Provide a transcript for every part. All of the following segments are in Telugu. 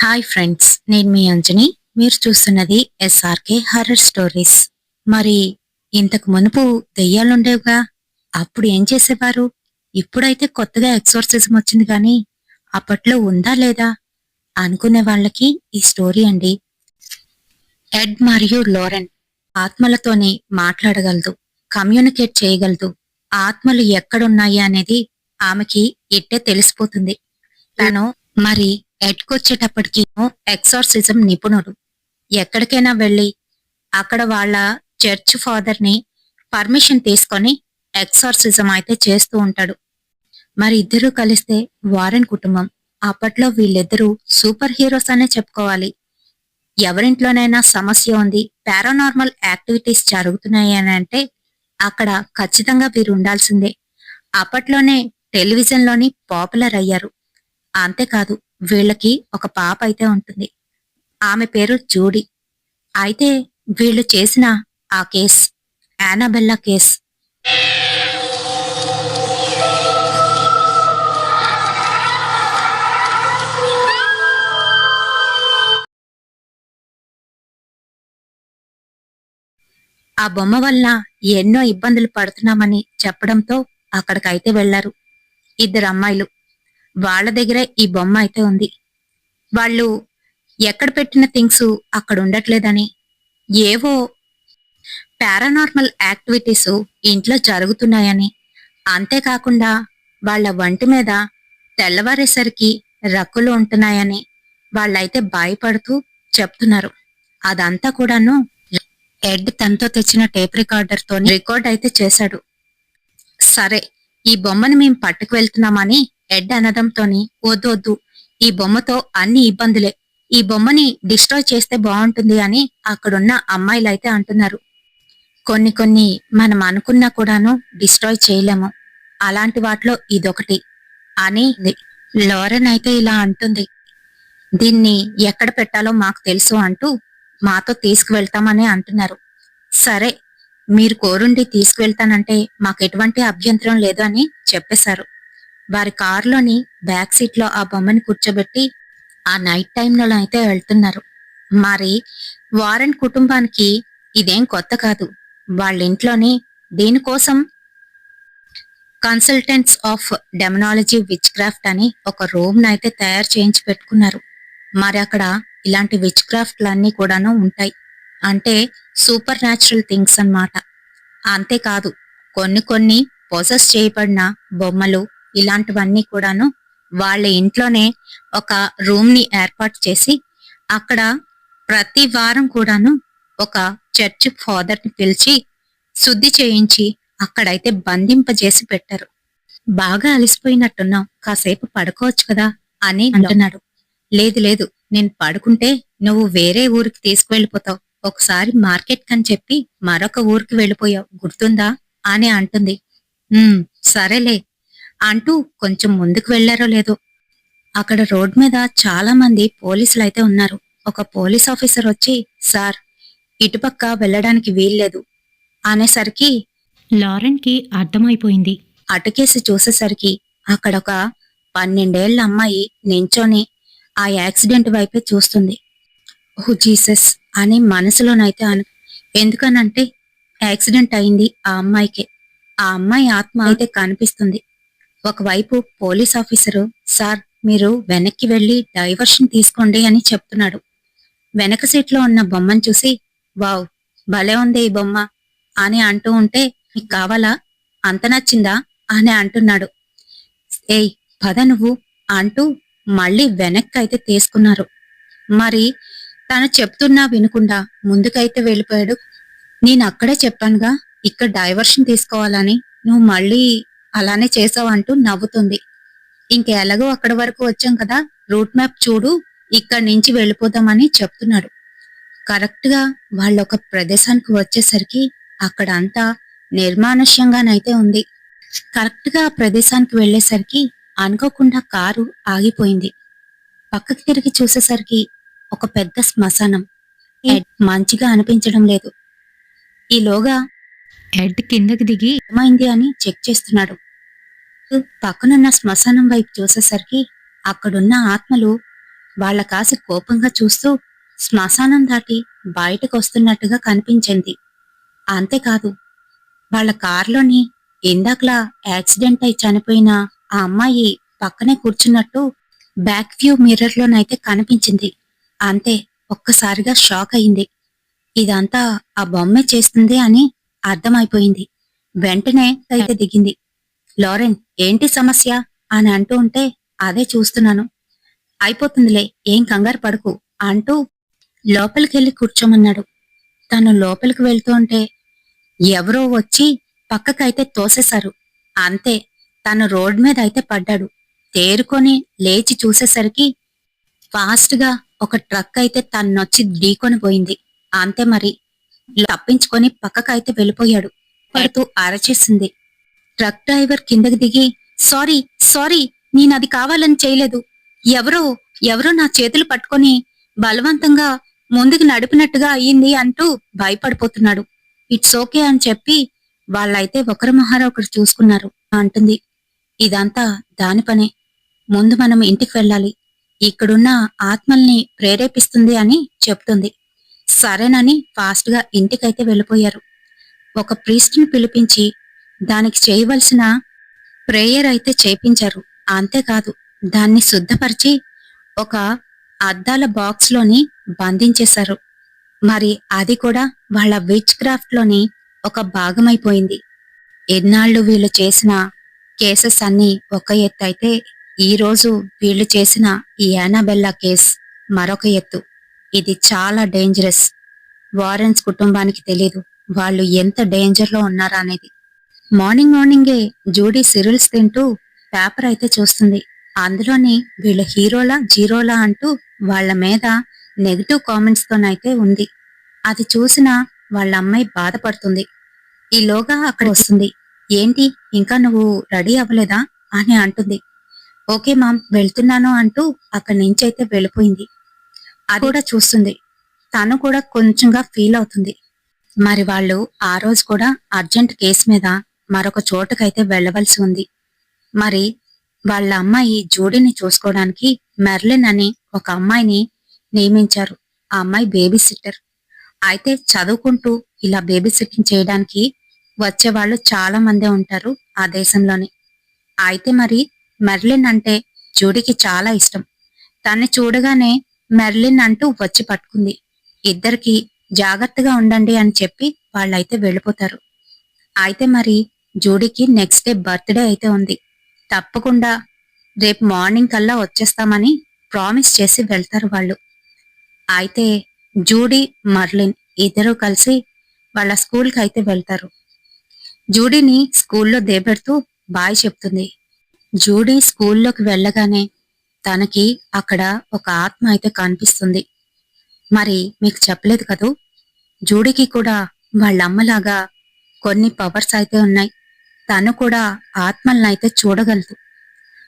హాయ్ ఫ్రెండ్స్, నేను మీ అంజని. మీరు చూస్తున్నది ఎస్ఆర్కే హర్రర్ స్టోరీస్. మరి ఇంతకు మునుపు దెయ్యాలుండేవిగా, అప్పుడు ఏం చేసేవారు? ఇప్పుడైతే కొత్తగా ఎక్సోర్సిజం వచ్చింది కానీ అప్పట్లో ఉందా లేదా అనుకునే వాళ్ళకి ఈ స్టోరీ అండి. ఎడ్ మరియు లోరెన్ ఆత్మలతోని మాట్లాడగలదు, కమ్యూనికేట్ చేయగలదు. ఆత్మలు ఎక్కడున్నాయి అనేది ఆమెకి ఇట్టే తెలిసిపోతుంది. తను మరి ఎడ్కొచ్చేటప్పటికి ఎక్సార్సిజం నిపుణుడు. ఎక్కడికైనా వెళ్ళి అక్కడ వాళ్ళ చర్చ్ ఫాదర్ ని పర్మిషన్ తీసుకొని ఎక్సార్సిజం అయితే చేస్తూ ఉంటాడు. మరి ఇద్దరూ కలిస్తే వారెన్ కుటుంబం. అప్పట్లో వీళ్ళిద్దరూ సూపర్ హీరోస్ అనే చెప్పుకోవాలి. ఎవరింట్లోనైనా సమస్య ఉంది, పారానార్మల్ యాక్టివిటీస్ జరుగుతున్నాయి అని అంటే అక్కడ ఖచ్చితంగా వీరు ఉండాల్సిందే. అప్పట్లోనే టెలివిజన్లోని పాపులర్ అయ్యారు. అంతేకాదు, వీళ్ళకి ఒక పాప అయితే ఉంటుంది. ఆమె పేరు జూడీ. అయితే వీళ్ళు చేసిన ఆ కేస్ యానాబెల్లా కేస్. ఆ బొమ్మ వల్ల ఎన్నో ఇబ్బందులు పడుతున్నామని చెప్పడంతో అక్కడికైతే వెళ్లారు ఇద్దరు అమ్మాయిలు. వాళ్ళ దగ్గరే ఈ బొమ్మ అయితే ఉంది. వాళ్ళు ఎక్కడ పెట్టిన థింగ్స్ అక్కడ ఉండట్లేదని, ఏవో పారానార్మల్ యాక్టివిటీస్ ఇంట్లో జరుగుతున్నాయని, అంతేకాకుండా వాళ్ళ వంటి మీద తెల్లవారేసరికి రక్కులు ఉంటున్నాయని వాళ్ళైతే భయపడుతూ చెప్తున్నారు. అదంతా కూడాను ఎడ్ తనతో తెచ్చిన టేప్ రికార్డర్ తో రికార్డ్ అయితే చేశాడు. సరే, ఈ బొమ్మని మేం పట్టుకు వెళ్తున్నామని ఎడ్ అనడంతోని, వద్దు వద్దు, ఈ బొమ్మతో అన్ని ఇబ్బందులే, ఈ బొమ్మని డిస్ట్రాయ్ చేస్తే బాగుంటుంది అని అక్కడున్న అమ్మాయిలైతే అంటున్నారు. కొన్ని కొన్ని మనం అనుకున్నా కూడాను డిస్ట్రాయ్ చేయలేము, అలాంటి వాటిలో ఇదొకటి అని లోరెన్ అయితే ఇలా అంటుంది. దీన్ని ఎక్కడ పెట్టాలో మాకు తెలుసు అంటూ మాతో తీసుకువెళ్తామని అంటున్నారు. సరే, మీరు కోరుండి తీసుకువెళ్తానంటే మాకు ఎటువంటి అభ్యంతరం లేదు అని చెప్పేశారు. వారి కారులోని బ్యాక్ సీట్ లో ఆ బొమ్మని కూర్చోబెట్టి ఆ నైట్ టైంలో అయితే వెళ్తున్నారు. మరి వారెన్ కుటుంబానికి ఇదేం కొత్త కాదు. వాళ్ళ ఇంట్లోని దీనికోసం కన్సల్టెంట్స్ ఆఫ్ డెమనాలజీ విచ్ క్రాఫ్ట్ అని ఒక రూమ్ నైతే తయారు చేయించి పెట్టుకున్నారు. మరి అక్కడ ఇలాంటి విచ్ క్రాఫ్ట్లన్నీ కూడాను ఉంటాయి. అంటే సూపర్ న్యాచురల్ థింగ్స్ అన్నమాట. అంతేకాదు, కొన్ని కొన్ని పొసెస్ చేయబడిన బొమ్మలు ఇలాంటివన్నీ కూడాను వాళ్ళ ఇంట్లోనే ఒక రూమ్ ని ఏర్పాటు చేసి అక్కడ ప్రతి వారం కూడాను ఒక చర్చ్ ఫాదర్ ని పిలిచి శుద్ధి చేయించి అక్కడైతే బంధింపజేసి పెట్టారు. బాగా అలసిపోయినట్టున్నావు, కాసేపు పడుకోవచ్చు కదా అని అంటున్నాడు. లేదు లేదు, నేను పడుకుంటే నువ్వు వేరే ఊరికి తీసుకువెళ్ళిపోతావు. ఒకసారి మార్కెట్ కని చెప్పి మరొక ఊరికి వెళ్ళిపోయావు, గుర్తుందా అని అంటుంది. సరేలే అంటూ కొంచెం ముందుకు వెళ్లారో లేదో, అక్కడ రోడ్ మీద చాలా మంది పోలీసులు అయితే ఉన్నారు. ఒక పోలీస్ ఆఫీసర్ వచ్చి, సార్, ఇటుపక్క వెళ్ళడానికి వీల్లేదు అనేసరికి లారెన్ కి అర్థమైపోయింది. అటుకేసి చూసేసరికి అక్కడొక 12 ఏళ్ల అమ్మాయి నించొని ఆ యాక్సిడెంట్ వైపే చూస్తుంది. ఓ జీసస్ అని మనసులోనైతే ఎందుకనంటే యాక్సిడెంట్ అయింది ఆ అమ్మాయికే. ఆ అమ్మాయి ఆత్మ అయితే కనిపిస్తుంది. ఒకవైపు పోలీస్ ఆఫీసరు, సార్, మీరు వెనక్కి వెళ్లి డైవర్షన్ తీసుకోండి అని చెప్తున్నాడు. వెనక సీట్లో ఉన్న బొమ్మను చూసి, వావ్, భలే ఉంది ఈ బొమ్మ అని అంటూ ఉంటే, నీకు కావాలా, అంత నచ్చిందా అని అంటున్నాడు. ఏయ్, పద నువ్వు అంటూ మళ్ళీ వెనక్కి అయితే తీసుకున్నారు. మరి తను చెప్తున్నా వినకుండా ముందుకైతే వెళ్ళిపోయాడు. నేను అక్కడే చెప్పానుగా ఇక్కడ డైవర్షన్ తీసుకోవాలని, నువ్వు మళ్ళీ అలానే చేసావంటూ నవ్వుతుంది. ఇంకెలాగో అక్కడి వరకు వచ్చాం కదా, రూట్ మ్యాప్ చూడు, ఇక్కడి నుంచి వెళ్ళిపోదామని చెప్తున్నాడు. కరెక్ట్ గా వాళ్ళొక ప్రదేశానికి వచ్చేసరికి అక్కడ అంతా నిర్మానుష్యంగానైతే ఉంది. కరెక్ట్ గా ఆ ప్రదేశానికి వెళ్లేసరికి అనుకోకుండా కారు ఆగిపోయింది. పక్కకి తిరిగి చూసేసరికి ఒక పెద్ద శ్మశానం. ఎడ్ మంచిగా అనిపించడం లేదు. ఈలోగా ఎడ్ కిందకి దిగి ఏమైంది అని చెక్ చేస్తున్నాడు. పక్కనున్న శ్మశానం వైపు చూసేసరికి అక్కడున్న ఆత్మలు వాళ్ళ కాసి కోపంగా చూస్తూ శ్మశానం దాటి బయటకొస్తున్నట్టుగా కనిపించింది. అంతేకాదు, వాళ్ళ కారులోని ఇందాకలా యాక్సిడెంట్ అయి చనిపోయిన ఆ అమ్మాయి పక్కనే కూర్చున్నట్టు బ్యాక్ వ్యూ మిర్రర్‌లోనైతే కనిపించింది. అంతే, ఒక్కసారిగా షాక్ అయింది. ఇదంతా ఆ బొమ్మే చేస్తుంది అని అర్థమైపోయింది. వెంటనే అయితే దిగింది. "లారెన్, ఏంటి సమస్య?" అని అంటూ ఉంటే, "అదే చూస్తున్నాను. అయిపోతుందిలే, ఏం కంగారు పడకు" అంటూ లోపలికెళ్ళి కూర్చోమన్నాడు. తను లోపలికి వెళ్తూ ఉంటే ఎవరో వచ్చి పక్కకైతే తోసేశారు. అంతే, తను రోడ్ మీద అయితే పడ్డాడు. తేరుకొని లేచి చూసేసరికి ఫాస్ట్‌గా ఒక ట్రక్ అయితే తన్నొచ్చి ఢీకొని పోయింది. అంతే మరి, తప్పించుకొని పక్కకైతే వెళ్ళిపోయాడు. పడుతూ అరచేసింది. ట్రక్ డ్రైవర్ కిందకి దిగి, "సారీ, సారీ, నేనది కావాలని చేయలేదు. ఎవరో ఎవరో నా చేతులు పట్టుకొని బలవంతంగా ముందుకు నడిపినట్టుగా అయ్యింది" అంటూ భయపడిపోతున్నాడు. "ఇట్స్ ఓకే" అని చెప్పి వాళ్ళైతే ఒకరి మొహాన ఒకరు చూసుకున్నారు. అంటుంది, "ఇదంతా దాని పనే. ముందు మనం ఇంటికి వెళ్ళాలి. ఇక్కడున్న ఆత్మల్ని ప్రేరేపిస్తుంది" అని చెప్తుంది. సరేనని ఫాస్ట్‌గా ఇంటికైతే వెళ్ళిపోయారు. ఒక ప్రీస్ట్‌ని పిలిపించి దానికి చేయవలసిన ప్రేయర్ అయితే చేపించారు. అంతేకాదు, దాన్ని శుద్ధపరిచి ఒక అద్దాల బాక్స్‌లోని బంధించేశారు. మరి అది కూడా వాళ్ళ విచ్ క్రాఫ్ట్‌లోని ఒక భాగమైపోయింది. ఎన్నాళ్ళు వీళ్ళు చేసిన కేసెస్ అన్నీ ఒక ఎత్తైతే, ఈరోజు వీళ్ళు చేసిన ఈ యానాబెల్లా కేస్ మరొక ఎత్తు. ఇది చాలా డేంజరస్. వారెన్స్ కుటుంబానికి తెలీదు వాళ్ళు ఎంత డేంజర్‌లో ఉన్నారా అనేది. మార్నింగ్ మార్నింగే జూడీ సిరిల్స్ తింటూ పేపర్ అయితే చూస్తుంది. అందులోని వీళ్ళ హీరోలా జీరోలా అంటూ వాళ్ళ మీద నెగటివ్ కామెంట్స్ తోనైతే ఉంది. అది చూసిన వాళ్ళ అమ్మాయి బాధపడుతుంది. ఈలోగా అక్కడ వస్తుంది. "ఏంటి, ఇంకా నువ్వు రెడీ అవ్వలేదా?" అని అంటుంది. "ఓకే మామ్, వెళ్తున్నాను" అంటూ అక్కడి నుంచైతే వెళ్ళిపోయింది. అది కూడా చూస్తుంది. తను కూడా కొంచెంగా ఫీల్ అవుతుంది. మరి వాళ్ళు ఆ రోజు కూడా అర్జెంట్ కేసు మీద మరొక చోటుకైతే వెళ్ళవలసి ఉంది. మరి వాళ్ళ అమ్మాయి జూడీని చూసుకోవడానికి మెర్లిన్ అని ఒక అమ్మాయిని నియమించారు. ఆ అమ్మాయి బేబీ సిట్టర్. అయితే చదువుకుంటూ ఇలా బేబీ సిట్టింగ్ చేయడానికి వచ్చేవాళ్ళు చాలా మందే ఉంటారు ఆ దేశంలోని. అయితే మరి మెర్లిన్ అంటే జూడీకి చాలా ఇష్టం. తన్ని చూడగానే మెర్లిన్ అంటూ వచ్చి పట్టుకుంది. ఇద్దరికి జాగ్రత్తగా ఉండండి అని చెప్పి వాళ్ళైతే వెళ్ళిపోతారు. అయితే మరి జూడీకి నెక్స్ట్ డే బర్త్‌డే అయితే ఉంది. తప్పకుండా రేపు మార్నింగ్ కల్లా వచ్చేస్తామని ప్రామిస్ చేసి వెళ్తారు వాళ్ళు. అయితే జూడీ, మర్లిన్ ఇద్దరూ కలిసి వాళ్ళ స్కూల్‌కైతే వెళ్తారు. జూడీని స్కూల్లో దేబెడుతూ బాయ్ చెప్తుంది. జూడీ స్కూల్లోకి వెళ్ళగానే తనకి అక్కడ ఒక ఆత్మ అయితే కనిపిస్తుంది. మరి మీకు చెప్పలేదు కదూ, జూడీకి కూడా వాళ్ళమ్మలాగా కొన్ని పవర్స్ అయితే ఉన్నాయి. తను కూడా ఆత్మలనైతే చూడగలదు.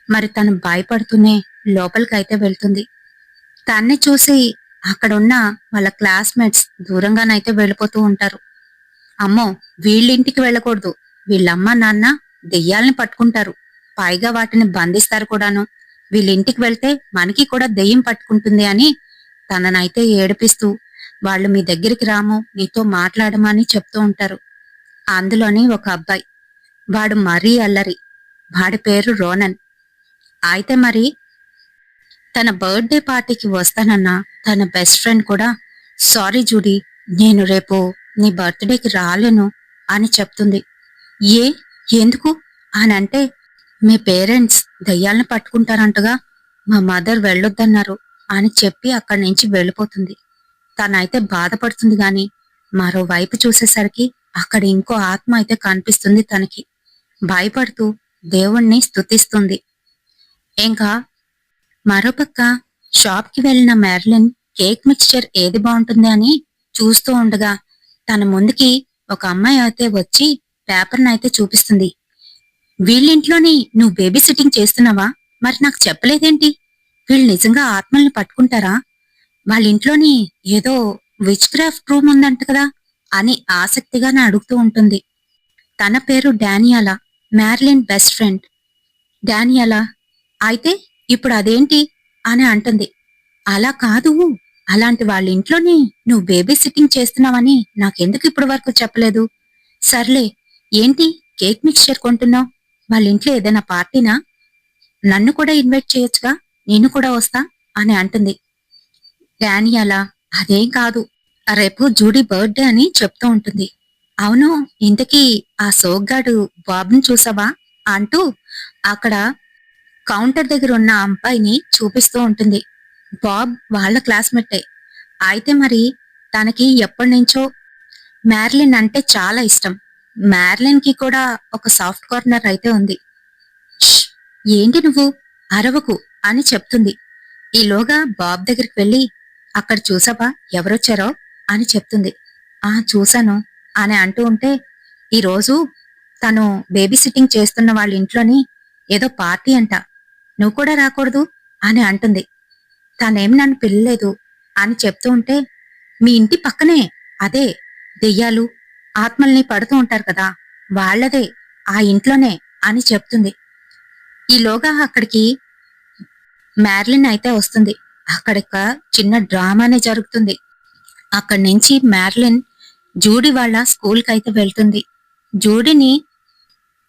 మరి తను భయపడుతూనే లోపలికైతే వెళ్తుంది. తన్ని చూసి అక్కడున్న వాళ్ళ క్లాస్మేట్స్ దూరంగానైతే వెళ్ళిపోతూ ఉంటారు. "అమ్మో, వీళ్ళింటికి వెళ్ళకూడదు. వీళ్ళమ్మ నాన్న దెయ్యాల్ని పట్టుకుంటారు. పైగా వాటిని బంధిస్తారు కూడాను. వీళ్ళింటికి వెళ్తే మనకి కూడా దెయ్యం పట్టుకుంటుంది" అని తననైతే ఏడిపిస్తూ, "వాళ్ళు మీ దగ్గరికి రాము, నీతో మాట్లాడమని" చెప్తూ ఉంటారు. అందులోని ఒక అబ్బాయి. వాడు మరీ అల్లరి. వాడి పేరు రోనన్. అయితే మరి తన బర్త్‌డే పార్టీకి వస్తానన్న తన బెస్ట్ ఫ్రెండ్ కూడా, "సారీ జూడీ, నేను రేపు నీ బర్త్‌డేకి రాలేను" అని చెప్తుంది. "ఏ? ఎందుకు?" అనంటే, "మీ పేరెంట్స్ దెయ్యాలను పట్టుకుంటారంటగా, మా మదర్ వెళ్ళొద్దన్నారు" అని చెప్పి అక్కడి నుంచి వెళ్ళిపోతుంది. తనైతే బాధపడుతుంది గాని, మరోవైపు చూసేసరికి అక్కడ ఇంకో ఆత్మ అయితే కనిపిస్తుంది తనకి. భయపడుతూ దేవుణ్ణి స్తుతిస్తుంది. ఇంకా మరోపక్క షాప్‌కి వెళ్లిన మెర్లిన్ కేక్ మిక్స్చర్ ఏది బావుంటుంది అని చూస్తూ ఉండగా, తన ముందుకి ఒక అమ్మాయి అయితే వచ్చి పేపర్‌నైతే చూపిస్తుంది. "వీళ్ళింట్లోని నువ్వు బేబీ సిట్టింగ్ చేస్తున్నావా? మరి నాకు చెప్పలేదేంటి? వీళ్ళు నిజంగా ఆత్మల్ని పట్టుకుంటారా? వాళ్ళింట్లోని ఏదో విచ్ క్రాఫ్ట్ రూమ్ ఉందంట కదా" అని ఆసక్తిగానే అడుగుతూ ఉంటుంది. తన పేరు డానియాలా, మ్యార్లిన్ బెస్ట్ ఫ్రెండ్. డానియాలా, అయితే ఇప్పుడు అదేంటి అని అంటుంది. అలా కాదు. అలాంటి వాళ్ళ ఇంట్లోని నువ్వు బేబీ సిట్టింగ్ చేస్తున్నావని నాకెందుకు ఇప్పటి వరకు చెప్పలేదు? సర్లే, ఏంటి కేక్ మిక్స్చర్ కొంటున్నావు? వాళ్ళ ఇంట్లో ఏదైనా పార్టీనా? నన్ను కూడా ఇన్వైట్ చేయొచ్చుగా, నేను కూడా వస్తా అని అంటుంది. డానియలా అదేం కాదు, రేపు జూడీ బర్త్డే అని చెప్తూ ఉంటుంది. అవును, ఇంతకీ ఆ సోగ్గాడు బాబ్ని చూసావా అంటూ అక్కడ కౌంటర్ దగ్గర ఉన్న అబ్బాయిని చూపిస్తూ ఉంటుంది. బాబ్ వాళ్ళ క్లాస్మేటే. అయితే మరి తనకి ఎప్పటినుంచో మ్యార్లిన్ అంటే చాలా ఇష్టం. మ్యార్లిన్ కి కూడా ఒక సాఫ్ట్ కార్నర్ అయితే ఉంది. "ష్! ఏంటి నువ్వు అరవకు" అని చెప్తుంది. ఈలోగా బాబ్ దగ్గరికి వెళ్ళి, అక్కడ చూసావా ఎవరొచ్చారో అని చెప్తుంది. ఆ చూశాను అని అంటూ ఉంటే, ఈరోజు తను బేబీ సిట్టింగ్ చేస్తున్న వాళ్ళ ఇంట్లోని ఏదో పార్టీ అంట, నువ్వు కూడా రాకూడదు అని అంటుంది. తనేం నన్ను పిలలేదు అని చెప్తూ ఉంటే, మీ ఇంటి పక్కనే అదే దెయ్యాలు ఆత్మల్ని పడుతూ ఉంటారు కదా, వాళ్ళదే ఆ ఇంట్లోనే అని చెప్తుంది. ఈలోగా అక్కడికి మ్యార్లిన్ అయితే వస్తుంది. అక్కడిక చిన్న డ్రామానే జరుగుతుంది. అక్కడి నుంచి మ్యార్లిన్ జూడీ వాళ్ళ స్కూల్ కైతే వెళ్తుంది. జూడీని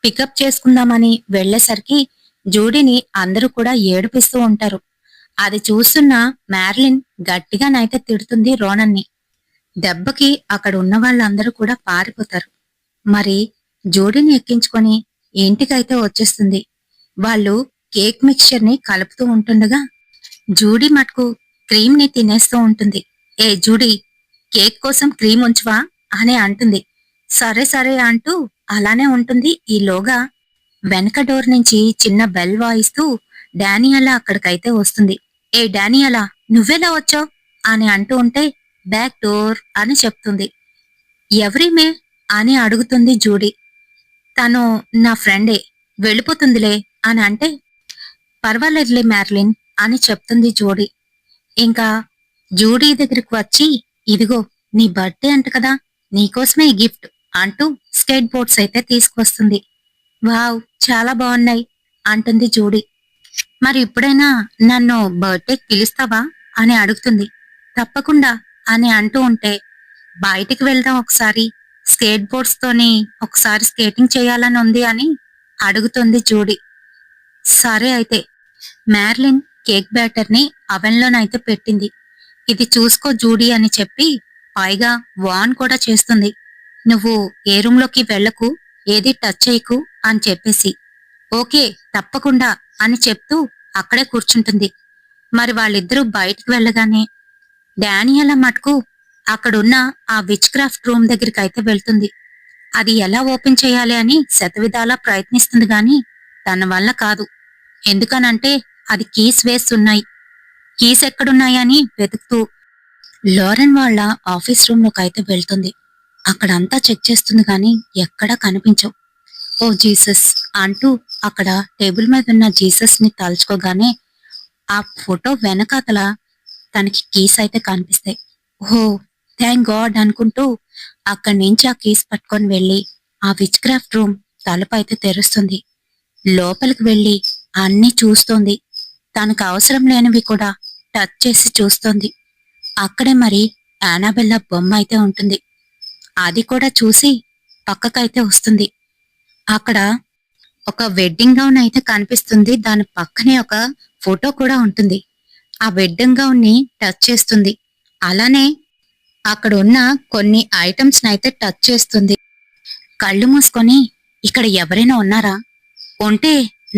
పికప్ చేసుకుందామని వెళ్లేసరికి జూడీని అందరూ కూడా ఏడిపిస్తూ ఉంటారు. అది చూస్తున్న మ్యార్లిన్ గట్టిగానైతే తిడుతుంది రోనన్ని. దెబ్బకి అక్కడ ఉన్న వాళ్ళందరూ కూడా పారిపోతారు. మరి జూడీని ఎక్కించుకొని ఇంటికైతే వచ్చేస్తుంది. వాళ్ళు కేక్ మిక్స్చర్ ని కలుపుతూ ఉంటుండగా జూడీ మటుకు క్రీమ్ ని తినేస్తూ ఉంటుంది. ఏ జూడీ, కేక్ కోసం క్రీమ్ ఉంచువా అని అంటుంది. సరే సరే అంటూ అలానే ఉంటుంది. ఈలోగా వెనక డోర్ నుంచి చిన్న బెల్ వాయిస్తూ డానియలా అక్కడికైతే వస్తుంది. ఏ డానియలా, నువ్వెలా వచ్చావు అని అంటూ ఉంటే, బ్యాక్ డోర్ అని చెప్తుంది. ఎవరిమే అని అడుగుతుంది జూడీ. తను నా ఫ్రెండే, వెళ్ళిపోతుందిలే అని అంటే, పర్వాలేదులే మ్యార్లిన్ అని చెప్తుంది జూడీ. ఇంకా జూడీ దగ్గరికి వచ్చి, ఇదిగో నీ బర్త్డే అంట కదా, నీకోసమే ఈ గిఫ్ట్ అంటూ స్కేట్ బోర్డ్స్ అయితే తీసుకొస్తుంది. వావ్, చాలా బాగున్నాయి అంటుంది జూడీ. మరి ఇప్పుడైనా నన్ను బర్త్డేకి పిలుస్తావా అని అడుగుతుంది. తప్పకుండా అని అంటూ ఉంటే, బయటికి వెళ్దాం ఒకసారి, స్కేట్ బోర్డ్స్ తోని ఒకసారి స్కేటింగ్ చేయాలని ఉంది అని అడుగుతుంది జూడీ. సరే అయితే. మ్యార్లిన్ కేక్ బ్యాటర్ ని అవెన్ లోనైతే పెట్టింది. ఇది చూసుకో జూడీ అని చెప్పి పైగా వాన్ కూడా చేస్తుంది. నువ్వు ఏ రూమ్ లోకి వెళ్ళకు, ఏది టచ్ చేయకు అని చెప్పేసి. ఓకే, తప్పకుండా అని చెప్తూ అక్కడే కూర్చుంటుంది. మరి వాళ్ళిద్దరూ బయటికి వెళ్ళగానే డానియలా మటుకు అక్కడున్న ఆ విచ్ క్రాఫ్ట్ రూమ్ దగ్గరికి అయితే వెళ్తుంది. అది ఎలా ఓపెన్ చేయాలి అని శతవిధాలా ప్రయత్నిస్తుంది గాని తన వల్ల కాదు. ఎందుకనంటే అది కీస్ వేస్తున్నాయి. కీస్ ఎక్కడున్నాయని వెతుకుతూ లోరెన్ వాళ్ళ ఆఫీస్ రూమ్ లోకి అయితే వెళ్తుంది. అక్కడంతా చెక్ చేస్తుంది గాని ఎక్కడా కనిపించవు. ఓ జీసస్ అంటూ అక్కడ టేబుల్ మీద ఉన్న జీసస్ ని తలుచుకోగానే ఆ ఫోటో వెనకాతల తనకి కీస్ అయితే కనిపిస్తాయి. ఓహో, థ్యాంక్ గాడ్ అనుకుంటూ అక్కడి నుంచి ఆ కీస్ పట్టుకొని వెళ్లి ఆ విచ్ క్రాఫ్ట్ రూమ్ తలుపు అయితే తెరుస్తుంది. లోపలికి వెళ్లి అన్నీ చూస్తోంది. తనకు అవసరం లేనివి కూడా టచ్ చేసి చూస్తోంది. అక్కడే మరి యానాబెల్లా బొమ్మ అయితే ఉంటుంది. అది కూడా చూసి పక్కకైతే వస్తుంది. అక్కడ ఒక వెడ్డింగ్ గౌన్ అయితే కనిపిస్తుంది. దాని పక్కనే ఒక ఫోటో కూడా ఉంటుంది. ఆ వెడ్డింగ్ గౌన్ ని టచ్ చేస్తుంది. అలానే అక్కడ ఉన్న కొన్ని ఐటమ్స్ నైతే టచ్ చేస్తుంది. కళ్ళు మూసుకొని, ఇక్కడ ఎవరైనా ఉన్నారా? ఉంటే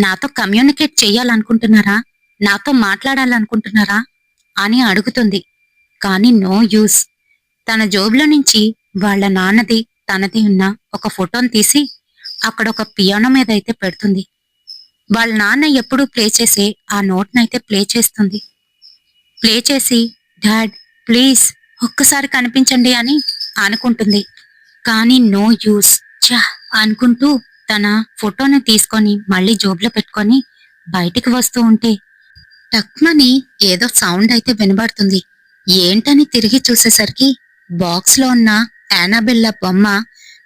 నాతో కమ్యూనికేట్ చెయ్యాలనుకుంటున్నారా, నాతో మాట్లాడాలనుకుంటున్నారా అని అడుగుతుంది. కాని నో యూస్. తన జోబులో నుంచి వాళ్ళ నాన్నది తనది ఉన్న ఒక ఫోటోని తీసి అక్కడ ఒక పియానో మీద అయితే పెడుతుంది. వాళ్ళ నాన్న ఎప్పుడూ ప్లే చేసే ఆ నోట్నైతే ప్లే చేస్తుంది. ప్లే చేసి, డాడ్ ప్లీజ్ ఒక్కసారి కనిపించండి అని అనుకుంటుంది. కానీ నో యూస్. చా అనుకుంటూ తన ఫోటోని తీసుకొని మళ్ళీ జోబులో పెట్టుకొని బయటికి వస్తూ ఉంటే టక్మని ఏదో సౌండ్ అయితే వినబడుతుంది. ఏంటని తిరిగి చూసేసరికి బాక్స్ లో ఉన్న యానాబెల్లా బొమ్మ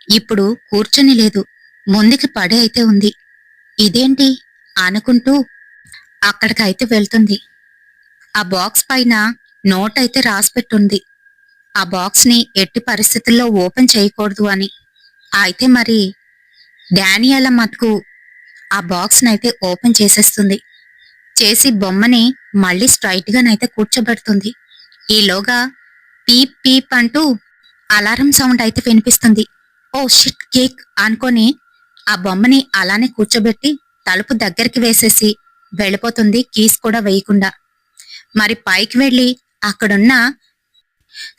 ఇప్పుడు కూర్చొని లేదు, ముందుకి పడే అయితే ఉంది. ఇదేంటి అనుకుంటూ అక్కడికైతే వెళ్తుంది. ఆ బాక్స్ పైన నోట్ అయితే రాసిపెట్టుంది. ఆ బాక్స్ ని ఎట్టి పరిస్థితుల్లో ఓపెన్ చేయకూడదు అని. అయితే మరి డానియల మటుకు ఆ బాక్స్ నైతే ఓపెన్ చేసేస్తుంది. చేసి బొమ్మని మళ్ళీ స్ట్రైట్ గానైతే కూర్చోబెడుతుంది. ఈలోగా పీప్ పీప్ అంటూ అలారం సౌండ్ అయితే వినిపిస్తుంది. ఓ షిట్ కేక్ అనుకొని ఆ బొమ్మని అలానే కూర్చోబెట్టి తలుపు దగ్గరికి వేసేసి వెళ్ళిపోతుంది, కీస్ కూడా వేయకుండా. మరి పైకి వెళ్ళి అక్కడున్న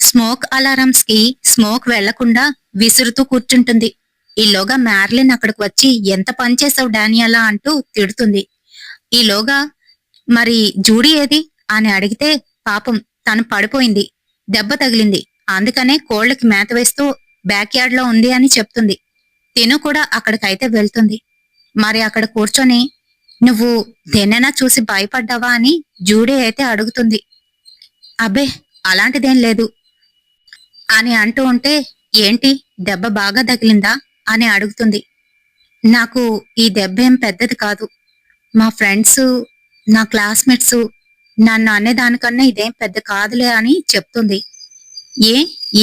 స్మోక్ అలారమ్స్ కి స్మోక్ వెళ్లకుండా విసురుతూ కూర్చుంటుంది. ఈలోగా మ్యార్లిన్ అక్కడికి వచ్చి ఎంత పని చేసావు డానియలా అంటూ తిడుతుంది. ఈలోగా మరి జూడీ ఏది అని అడిగితే పాపం తను పడిపోయింది, దెబ్బ తగిలింది, అందుకనే కోళ్లకి మేత వేస్తూ బ్యాక్ యార్డ్ లో ఉంది అని చెప్తుంది. తిను కూడా అక్కడికైతే వెళ్తుంది. మరి అక్కడ కూర్చొని నువ్వు దేన్నైనా చూసి భయపడ్డావా అని జూడీ అయితే అడుగుతుంది. అబ్బే అలాంటిదేం లేదు అని అంటూ ఉంటే, ఏంటి దెబ్బ బాగా తగిలిందా అని అడుగుతుంది. నాకు ఈ దెబ్బేం పెద్దది కాదు, మా ఫ్రెండ్స్, నా క్లాస్మేట్స్ నన్ను అనేదానికన్నా ఇదేం పెద్ద కాదులే అని చెప్తుంది. ఏ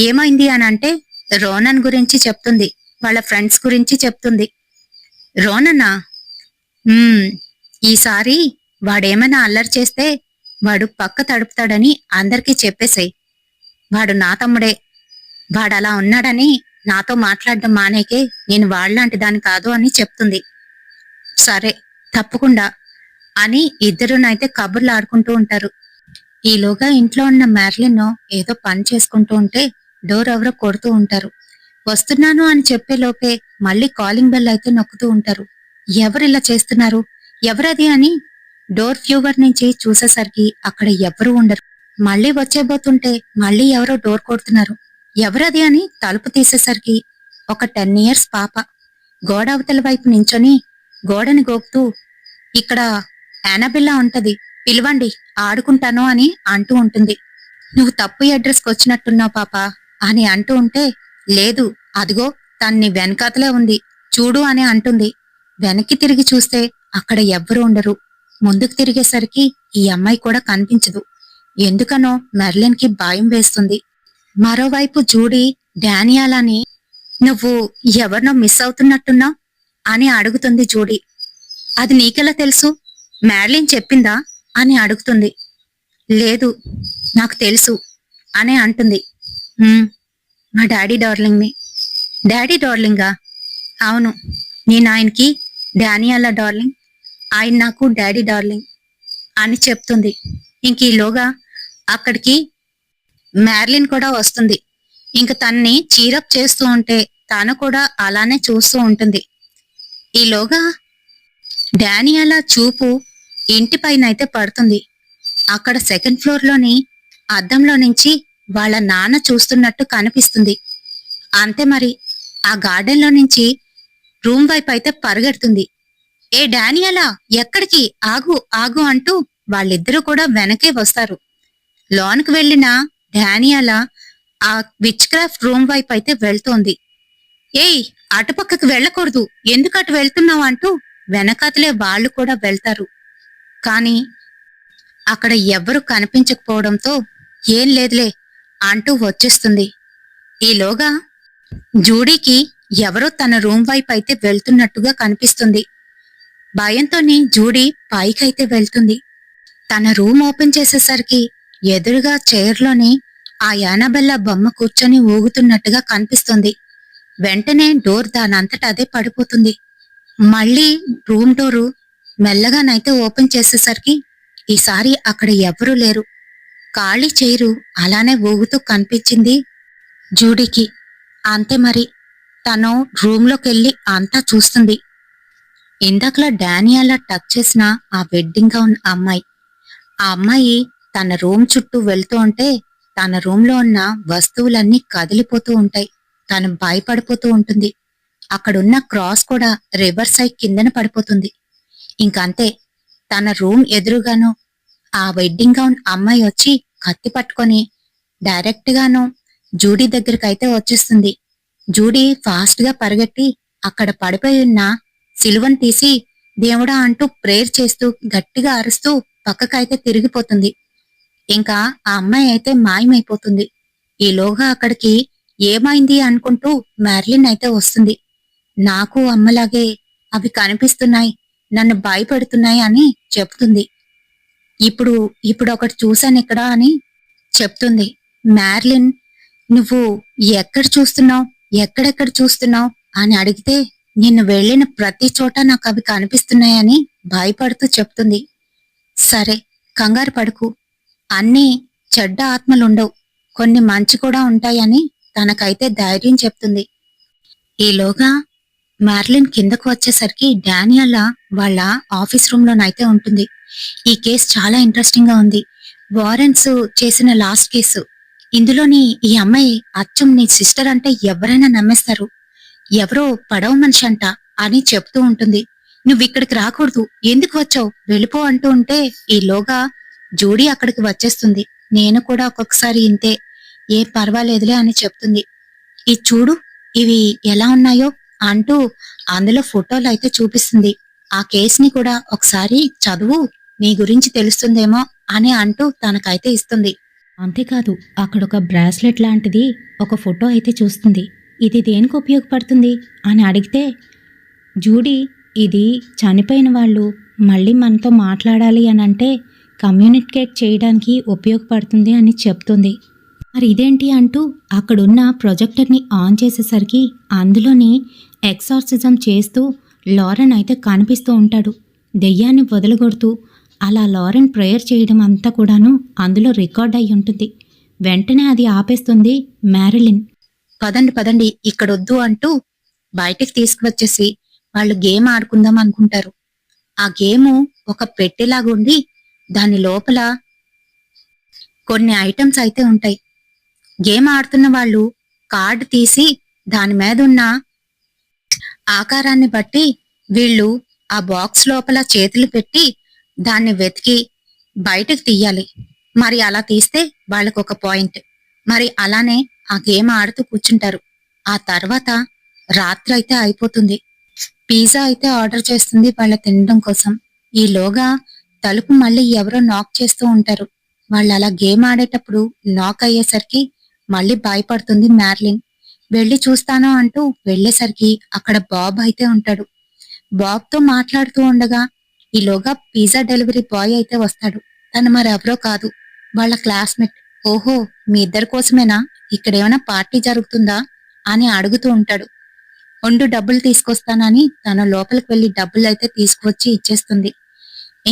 ఏమైంది అని అంటే రోనన్ గురించి చెప్తుంది, వాళ్ళ ఫ్రెండ్స్ గురించి చెప్తుంది. రోనన్నా? "ఉమ్, ఈసారి వాడేమైనా అల్లరి చేస్తే వాడు పక్క తడుపుతాడని అందరికీ చెప్పేసేయ్. వాడు నా తమ్ముడే, వాడలా ఉన్నాడని నాతో మాట్లాడడం మానేకే నేను వాళ్ళలాంటి దాని కాదు అని చెప్తుంది. సరే తప్పకుండా అని ఇద్దరునైతే కబుర్లు ఆడుకుంటూ ఉంటారు. ఈలోగా ఇంట్లో ఉన్న మ్యార్లిన్ ఏదో పని చేసుకుంటూ ఉంటే డోర్ ఎవరో కొడుతూ ఉంటారు. వస్తున్నాను అని చెప్పే లోపే మళ్ళీ కాలింగ్ బెల్ అయితే నొక్కుతూ ఉంటారు. ఎవరిలా చేస్తున్నారు, ఎవరది అని డోర్ ఫ్యూవర్ నుంచి చూసేసరికి అక్కడ ఎవరూ ఉండరు. మళ్ళీ వచ్చేబోతుంటే మళ్ళీ ఎవరో డోర్ కొడుతున్నారు. ఎవరది అని తలుపు తీసేసరికి ఒక 10 ఇయర్స్ పాప గోడ అవతల వైపు నించొని గోడని గోకుతూ, ఇక్కడ యానబెల్లా ఉంటది, పిలవండి ఆడుకుంటాను అని అంటూ ఉంటుంది. నువ్వు తప్పు అడ్రస్కి వచ్చినట్టున్నావు పాప అని అంటూ ఉంటే, లేదు అదిగో తన్ని వెనకాతలే ఉంది చూడు అని అంటుంది. వెనక్కి తిరిగి చూస్తే అక్కడ ఎవ్వరూ ఉండరు. ముందుకు తిరిగేసరికి ఈ అమ్మాయి కూడా కనిపించదు. ఎందుకనో మెర్లిన్ కి భయం వేస్తుంది. మరోవైపు జూడీ డానియాలని, నువ్వు ఎవరినో మిస్ అవుతున్నట్టున్నావు అని అడుగుతుంది జూడీ. అది నీకెలా తెలుసు, మ్యార్లిన్ చెప్పిందా అని అడుగుతుంది. లేదు నాకు తెలుసు అని అంటుంది. మా డాడీ డార్లింగ్ని. డాడీ డార్లింగా? అవును, నేను ఆయనకి డానియాలా డార్లింగ్, ఆయన నాకు డాడీ డార్లింగ్ అని చెప్తుంది. ఇంక ఈలోగా అక్కడికి మ్యార్లిన్ కూడా వస్తుంది. ఇంక తన్ని చీరప్ చేస్తూ ఉంటే తను కూడా అలానే చూస్తూ ఉంటుంది. ఈలోగా డానియాలా చూపు ఇంటి పైన అయితే పడుతుంది. అక్కడ సెకండ్ ఫ్లోర్ లోని అద్దంలో నుంచి వాళ్ళ నాన్న చూస్తున్నట్టు కనిపిస్తుంది. అంతే మరి ఆ గార్డెన్ లో నుంచి రూమ్ వైపు అయితే పరిగెడుతుంది. ఏ డానియాలా, ఎక్కడికి, ఆగు ఆగు అంటూ వాళ్ళిద్దరూ కూడా వెనకే వస్తారు. లోనికి వెళ్లిన డానియాలా ఆ విచ్ క్రాఫ్ట్ రూమ్ వైపు అయితే వెళ్తోంది. ఏయ్ అటుపక్కకి వెళ్ళకూడదు, ఎందుకు అటు వెళ్తున్నావు అంటూ వెనకాతలే వాళ్ళు కూడా వెళ్తారు. కాని అక్కడ ఎవ్వరూ కనిపించకపోవడంతో ఏం లేదులే అంటూ వచ్చేస్తుంది. ఈలోగా జూడీకి ఎవరో తన రూమ్ వైపు అయితే వెళ్తున్నట్టుగా కనిపిస్తుంది. భయంతోని జూడీ పైకైతే వెళ్తుంది. తన రూమ్ ఓపెన్ చేసేసరికి ఎదురుగా చైర్లోని ఆ యానబెల్లా బొమ్మ కూర్చొని ఊగుతున్నట్టుగా కనిపిస్తుంది. వెంటనే డోర్ దానంతట అదే పడిపోతుంది. మళ్ళీ రూమ్ డోరు మెల్లగానైతే ఓపెన్ చేసేసరికి ఈసారి అక్కడ ఎవరూ లేరు. ఖాళీ చైరు అలానే ఊగుతూ కనిపించింది జూడీకి. అంతే మరి తను రూమ్లోకెళ్ళి అంతా చూస్తుంది. ఇందాకలా డానియాలా టచ్ చేసిన ఆ వెడ్డింగ్ గౌన్ అమ్మాయి. ఆ అమ్మాయి తన రూమ్ చుట్టూ వెళ్తూ ఉంటే తన రూమ్లో ఉన్న వస్తువులన్నీ కదిలిపోతూ ఉంటాయి. తను భయపడిపోతూ ఉంటుంది. అక్కడున్న క్రాస్ కూడా రివర్స్ అయి కిందన పడిపోతుంది. ఇంకంతే తన రూమ్ ఎదురుగాను ఆ వెడ్డింగ్ గౌన్ అమ్మాయి వచ్చి కత్తి పట్టుకొని డైరెక్ట్ గాను జూడీ దగ్గరకైతే వచ్చేస్తుంది. జూడీ ఫాస్ట్ గా పరిగెట్టి అక్కడ పడిపోయి ఉన్న సిలువను తీసి దేవుడా అంటూ ప్రేయర్ చేస్తూ గట్టిగా అరుస్తూ పక్కకైతే తిరిగిపోతుంది. ఇంకా ఆ అమ్మాయి అయితే మాయమైపోతుంది. ఈలోగా అక్కడికి ఏమైంది అనుకుంటూ మెర్లిన్ అయితే వస్తుంది. నాకు అమ్మలాగే అవి కనిపిస్తున్నాయి, నన్ను భయపెడుతున్నాయి అని చెప్తుంది. ఇప్పుడు ఇప్పుడు ఒకటి చూశానిక్కడ అని చెప్తుంది. మెర్లిన్, నువ్వు ఎక్కడ చూస్తున్నావు, ఎక్కడెక్కడ చూస్తున్నావు అని అడిగితే నిన్ను వెళ్ళిన ప్రతి చోట నాకు అవి కనిపిస్తున్నాయని భయపడుతూ చెప్తుంది. సరే, కంగారు పడుకు, అన్నీ చెడ్డ ఆత్మలుండవు, కొన్ని మంచి కూడా ఉంటాయని తనకైతే ధైర్యం చెప్తుంది. ఈలోగా మార్లిన్ కిందకు వచ్చేసరికి డానియల్లా వాళ్ళ ఆఫీస్ రూమ్ లోనైతే ఉంటుంది. ఈ కేసు చాలా ఇంట్రెస్టింగ్ గా ఉంది. వారెన్స్ చేసిన లాస్ట్ కేసు. ఇందులోని ఈ అమ్మాయి అచ్చం నీ సిస్టర్ అంటే ఎవరైనా నమ్మేస్తారు. ఎవరో పడవ మనిషి అంట అని చెప్తూ ఉంటుంది. నువ్వు ఇక్కడికి రాకూడదు, ఎందుకు వచ్చావు, వెళ్ళిపో అంటూ ఉంటే ఈలోగా జూడీ అక్కడికి వచ్చేస్తుంది. నేను కూడా ఒక్కొక్కసారి ఇంతే, ఏ పర్వాలేదులే అని చెప్తుంది. ఈ చూడు, ఇవి ఎలా ఉన్నాయో అంటూ అందులో ఫోటోలు అయితే చూపిస్తుంది. ఆ కేసుని కూడా ఒకసారి చదువు, నీ గురించి తెలుస్తుందేమో అని అంటూ తనకైతే ఇస్తుంది. అంతేకాదు అక్కడొక బ్రాస్లెట్ లాంటిది ఒక ఫోటో అయితే చూస్తుంది. ఇది దేనికి ఉపయోగపడుతుంది అని అడిగితే జూడీ ఇది చనిపోయిన వాళ్ళు మళ్ళీ మనతో మాట్లాడాలి అని అంటే కమ్యూనికేట్ చేయడానికి ఉపయోగపడుతుంది అని చెప్తుంది. మరి ఇదేంటి అంటూ అక్కడున్న ప్రొజెక్టర్ని ఆన్ చేసేసరికి అందులోని ఎక్సార్సిజం చేస్తూ లారెన్ అయితే కనిపిస్తూ ఉంటాడు. దెయ్యాన్ని వదలగొడుతూ అలా లారెన్ ప్రేయర్ చేయడం అంతా కూడాను అందులో రికార్డ్ అయి ఉంటుంది. వెంటనే అది ఆపేస్తుంది మ్యారిలిన్. పదండి పదండి, ఇక్కడొద్దు అంటూ బయటికి తీసుకువచ్చేసి వాళ్ళు గేమ్ ఆడుకుందాం అనుకుంటారు. ఆ గేము ఒక పెట్టెలాగుండి దాని లోపల కొన్ని ఐటమ్స్ అయితే ఉంటాయి. గేమ్ ఆడుతున్న వాళ్ళు కార్డు తీసి దాని మీద ఉన్న ఆకారాన్ని బట్టి వీళ్ళు ఆ బాక్స్ లోపల చేతులు పెట్టి దాన్ని వెతికి బయటకు తీయాలి. మరి అలా తీస్తే వాళ్ళకు ఒక పాయింట్. మరి అలానే ఆ గేమ్ ఆడుతూ కూర్చుంటారు. ఆ తర్వాత రాత్రి అయితే అయిపోతుంది. పిజ్జా అయితే ఆర్డర్ చేస్తుంది వాళ్ళ తినడం కోసం. ఈలోగా తలుపు మళ్ళీ ఎవరో నాక్ చేస్తూ ఉంటారు. వాళ్ళు అలా గేమ్ ఆడేటప్పుడు నాక్ అయ్యేసరికి మళ్ళీ భయపడుతుంది మ్యార్లిన్. వెళ్లి చూస్తాను అంటూ వెళ్లేసరికి అక్కడ బాబ్ అయితే ఉంటాడు. బాబ్ తో మాట్లాడుతూ ఉండగా ఈలోగా పిజ్జా డెలివరీ బాయ్ అయితే వస్తాడు. తను మరెవరో కాదు, వాళ్ళ క్లాస్మేట్. ఓహో, మీ ఇద్దరి కోసమేనా, ఇక్కడేమైనా పార్టీ జరుగుతుందా అని అడుగుతూ ఉంటాడు. ఉండు, డబ్బులు తీసుకొస్తానని తన లోపలికి వెళ్లి డబ్బులు అయితే తీసుకువచ్చి ఇచ్చేస్తుంది.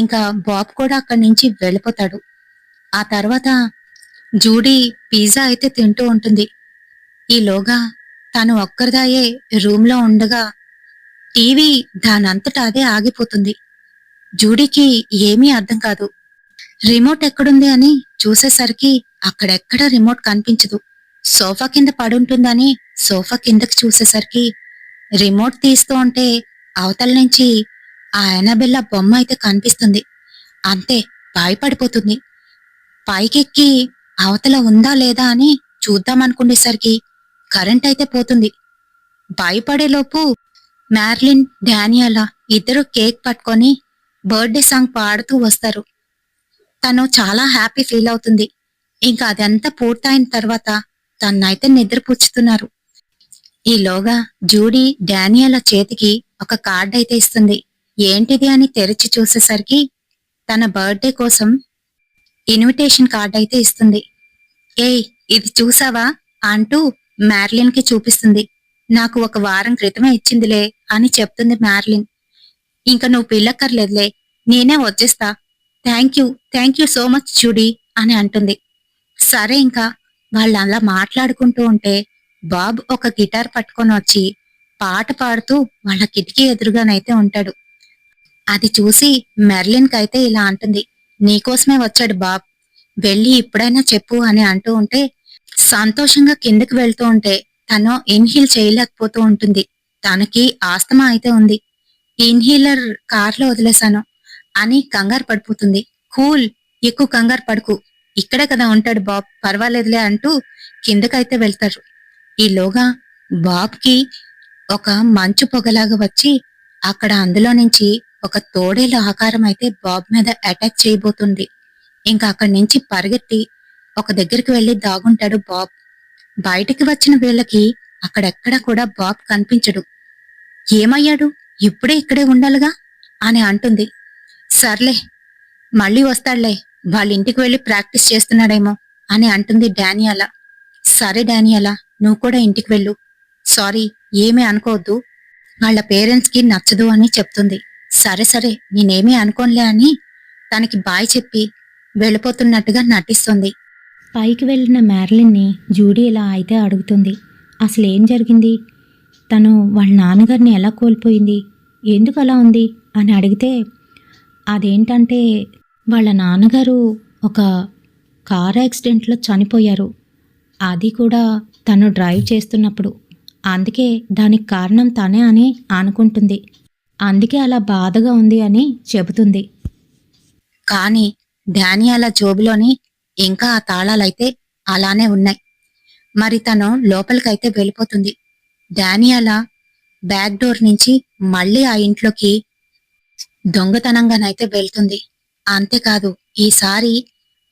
ఇంకా బాబ్ కూడా అక్కడి నుంచి వెళ్ళిపోతాడు. ఆ తర్వాత జూడీ పిజ్జా అయితే తింటూ ఉంటుంది. ఈలోగా తను ఒక్కరిదాయే రూమ్ లో ఉండగా టీవీ దానంతటా అదే ఆగిపోతుంది. జూడీకి ఏమీ అర్థం కాదు. రిమోట్ ఎక్కడుంది అని చూసేసరికి అక్కడెక్కడ రిమోట్ కనిపించదు. సోఫా కింద పడుంటుందని సోఫా కిందకి చూసేసరికి రిమోట్ తీస్తూ ఉంటే అవతల నుంచి ఆ ఎనబెల్లా బొమ్మ అయితే కనిపిస్తుంది. అంతే, భయపడిపోతుంది. పైకెక్కి అవతల ఉందా లేదా అని చూద్దామనుకునేసరికి కరెంట్ అయితే పోతుంది. భయపడేలోపు మ్యార్లిన్, డానియలా ఇద్దరు కేక్ పట్టుకొని బర్త్డే సాంగ్ పాడుతూ వస్తారు. తను చాలా హ్యాపీ ఫీల్ అవుతుంది. ఇంకా అదంతా పూర్తయిన తర్వాత తన్నైతే నిద్రపుచ్చుతున్నారు. ఈలోగా జూడీ డానియల చేతికి ఒక కార్డ్ అయితే ఇస్తుంది. ఏంటిది అని తెరిచి చూసేసరికి తన బర్త్డే కోసం ఇన్విటేషన్ కార్డ్ అయితే ఇస్తుంది. ఏయ్, ఇది చూసావా అంటూ మ్యార్లిన్ కి చూపిస్తుంది. నాకు ఒక వారం క్రితమే ఇచ్చిందిలే అని చెప్తుంది మ్యార్లిన్. ఇంకా నువ్వు పిల్లక్కర్లేదులే, నేనే వచ్చేస్తా. Thank you so much Judy అని అంటుంది. సరే, ఇంకా వాళ్ళు అలా మాట్లాడుకుంటూ ఉంటే బాబ్ ఒక గిటార్ పట్టుకొని వచ్చి పాట పాడుతూ వాళ్ళ కిటికీ ఎదురుగానైతే ఉంటాడు. అది చూసి మెర్లిన్ కైతే ఇలా అంటుంది. నీకోసమే వచ్చాడు బాబ్, వెళ్ళి ఇప్పుడైనా చెప్పు అని అంటూ ఉంటే సంతోషంగా కిందకి వెళ్తూ ఉంటే తను ఇన్హీల్ చేయలేకపోతూ ఉంటుంది. తనకి ఆస్తమా అయితే ఉంది. ఇన్హీలర్ కార్లో వదిలేశాను అని కంగారు పడిపోతుంది. కూల్, ఎక్కువ కంగారు పడుకు, ఇక్కడే కదా ఉంటాడు బాబ్, పర్వాలేదులే అంటూ కిందకైతే వెళ్తారు. ఈలోగా బాబ్కి ఒక మంచు పొగలాగా వచ్చి అక్కడ అందులో నుంచి ఒక తోడేలు ఆకారం అయితే బాబ్ మీద అటాక్ చేయబోతుంది. ఇంకా అక్కడి నుంచి పరిగెత్తి ఒక దగ్గరికి వెళ్లి దాగుంటాడు బాబ్. బయటికి వచ్చిన వీళ్ళకి అక్కడెక్కడా కూడా బాబ్ కనిపించడు. ఏమయ్యాడు? ఇప్పుడే ఇక్కడే ఉండాలిగా అని అంటుంది. సర్లే, మళ్ళీ వస్తాడులే, వాళ్ళ ఇంటికి వెళ్లి ప్రాక్టీస్ చేస్తున్నాడేమో అని అంటుంది డానియాలా. సరే డానియాలా, నువ్వు కూడా ఇంటికి వెళ్ళు. సారీ, ఏమీ అనుకోవద్దు, వాళ్ళ పేరెంట్స్ కి నచ్చదు అని చెప్తుంది. సరే సరే, నేనేమీ అనుకోనులే అని తనకి బాయ్ చెప్పి వెళ్ళిపోతున్నట్టుగా నటిస్తుంది. పైకి వెళ్ళిన మ్యారిలిన్ని జూడీ ఇలా అయితే అడుగుతుంది. అసలు ఏం జరిగింది? తను వాళ్ళ నాన్నగారిని ఎలా కోల్పోయింది? ఎందుకు అలా ఉంది అని అడిగితే, అదేంటంటే వాళ్ళ నాన్నగారు ఒక కార్ యాక్సిడెంట్లో చనిపోయారు. అది కూడా తను డ్రైవ్ చేస్తున్నప్పుడు. అందుకే దానికి కారణం తనే అని అనుకుంటుంది. అందుకే అలా బాధగా ఉంది అని చెబుతుంది. కానీ డానియాలా జోబులోని ఇంకా ఆ తాళాలైతే అలానే ఉన్నాయి. మరి తను లోపలికైతే వెళ్ళిపోతుంది. డానియాలా బ్యాక్ డోర్ నుంచి మళ్ళీ ఆ ఇంట్లోకి దొంగతనంగానైతే వెళ్తుంది. అంతేకాదు, ఈసారి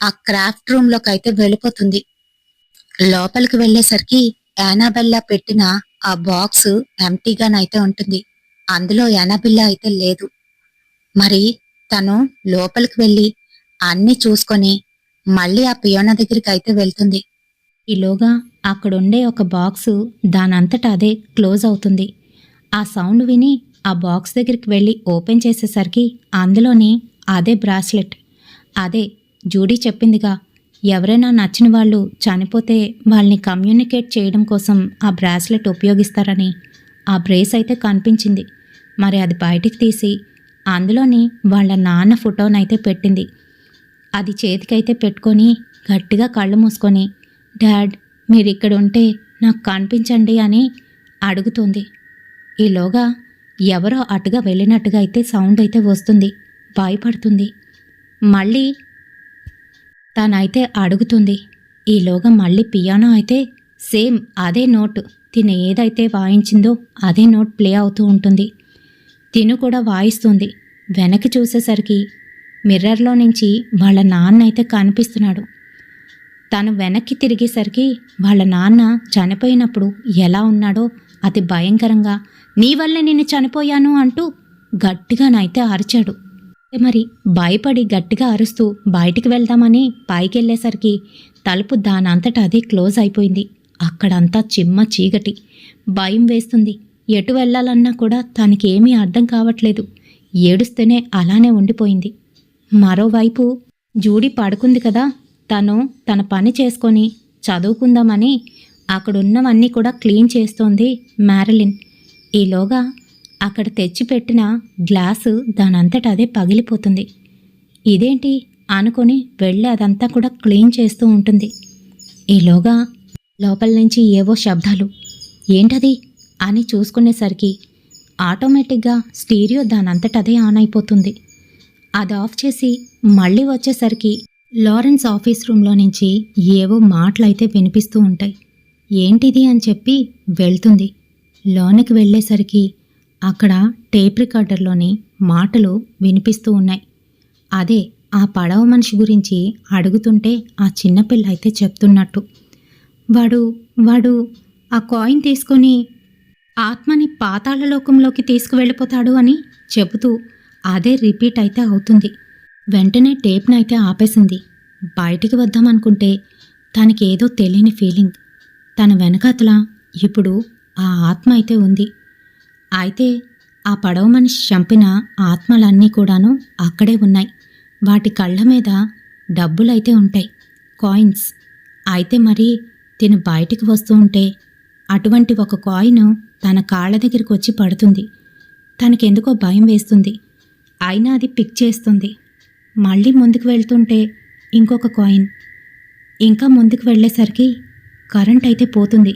ఆ క్రాఫ్ట్ రూమ్ లోకైతే వెళ్ళిపోతుంది. లోపలికి వెళ్లేసరికి యానాబెల్లా పెట్టిన ఆ బాక్స్ ఎంటీగానైతే ఉంటుంది. అందులో యానాబెల్లా అయితే లేదు. మరి తను లోపలికి వెళ్లి అన్ని చూసుకొని మళ్ళీ ఆ పియోనా దగ్గరికి అయితే వెళ్తుంది. ఈలోగా అక్కడుండే ఒక బాక్సు దానంతట అదే క్లోజ్ అవుతుంది. ఆ సౌండ్ విని ఆ బాక్స్ దగ్గరికి వెళ్ళి ఓపెన్ చేసేసరికి అందులోని అదే బ్రాస్లెట్. అదే జూడీ చెప్పిందిగా, ఎవరైనా నచ్చిన వాళ్ళు చనిపోతే వాళ్ళని కమ్యూనికేట్ చేయడం కోసం ఆ బ్రాస్లెట్ ఉపయోగిస్తారని. ఆ బ్రేస్ అయితే కనిపించింది. మరి అది బయటికి తీసి అందులోని వాళ్ళ నాన్న ఫోటోనైతే పెట్టింది. అది చేతికైతే పెట్టుకొని గట్టిగా కళ్ళు మూసుకొని, డాడ్, మీరిక్కడ ఉంటే నాకు కనిపించండి అని అడుగుతుంది. ఈలోగా ఎవరో అటుగా వెళ్ళినట్టుగా అయితే సౌండ్ అయితే వస్తుంది. భయపడుతుంది. మళ్ళీ తనైతే అడుగుతుంది. ఈలోగా మళ్ళీ పియానో అయితే సేమ్ అదే నోట్, తిను ఏదైతే వాయించిందో అదే నోట్ ప్లే అవుతూ ఉంటుంది. తిను కూడా వాయిస్తుంది. వెనక్కి చూసేసరికి మిర్రర్లో నుంచి వాళ్ళ నాన్న అయితే కనిపిస్తున్నాడు. తను వెనక్కి తిరిగేసరికి వాళ్ళ నాన్న చనిపోయినప్పుడు ఎలా ఉన్నాడో అతి భయంకరంగా, నీ వల్లే నేను చనిపోయాను అంటూ గట్టిగానైతే అరిచాడు. మరి భయపడి గట్టిగా అరుస్తూ బయటికి వెళ్దామని పైకెళ్ళేసరికి తలుపు దానంతట అదే క్లోజ్ అయిపోయింది. అక్కడంతా చిమ్మ చీకటి. భయం వేస్తుంది. ఎటు వెళ్ళాలన్నా కూడా తనకేమీ అర్థం కావట్లేదు. ఏడుస్తూనే అలానే ఉండిపోయింది. మరోవైపు జూడీ పడుకుంది కదా, తను తన పని చేసుకొని చదువుకుందామని అక్కడున్నవన్నీ కూడా క్లీన్ చేస్తోంది మ్యారిలిన్. ఈలోగా అక్కడ తెచ్చిపెట్టిన గ్లాసు దానంతట అదే పగిలిపోతుంది. ఇదేంటి అనుకొని వెళ్ళి అదంతా కూడా క్లీన్ చేస్తూ ఉంటుంది. ఈలోగా లోపల నుంచి ఏవో శబ్దాలు. ఏంటది అని చూసుకునేసరికి ఆటోమేటిక్గా స్టీరియో దానంతట అదే ఆన్ అయిపోతుంది. అది ఆఫ్ చేసి మళ్ళీ వచ్చేసరికి లారెన్స్ ఆఫీస్ రూమ్లో నుంచి ఏవో మాటలైతే వినిపిస్తూ ఉంటాయి. ఏంటిది అని చెప్పి వెళ్తుంది. లోనికి వెళ్ళేసరికి అక్కడ టేప్ రికార్డర్లోని మాటలు వినిపిస్తూ ఉన్నాయి. అదే ఆ పడవ మనిషి గురించి అడుగుతుంటే ఆ చిన్నపిల్ల అయితే చెప్తున్నట్టు, వాడు ఆ కాయిన్ తీసుకొని ఆత్మని పాతాళలోకంలోకి తీసుకువెళ్ళిపోతాడు అని చెబుతూ అదే రిపీట్ అయితే అవుతుంది. వెంటనే టేప్నైతే ఆపేసింది. బయటికి వద్దామనుకుంటే తనకి ఏదో తెలియని ఫీలింగ్. తన వెనకాతల ఇప్పుడు ఆ ఆత్మ అయితే ఉంది. అయితే ఆ పడవ మనిషి చంపిన ఆత్మలన్నీ కూడాను అక్కడే ఉన్నాయి. వాటి కళ్ళ మీద డబ్బులైతే ఉంటాయి, కాయిన్స్. అయితే మరి తిను బయటికి వస్తూ ఉంటే అటువంటి ఒక కాయిన్ తన కాళ్ళ దగ్గరికి వచ్చి పడుతుంది. తనకెందుకో భయం వేస్తుంది. అయినా అది పిక్ చేస్తుంది. మళ్ళీ ముందుకు వెళ్తుంటే ఇంకొక కాయిన్. ఇంకా ముందుకు వెళ్ళేసరికి కరెంట్ అయితే పోతుంది.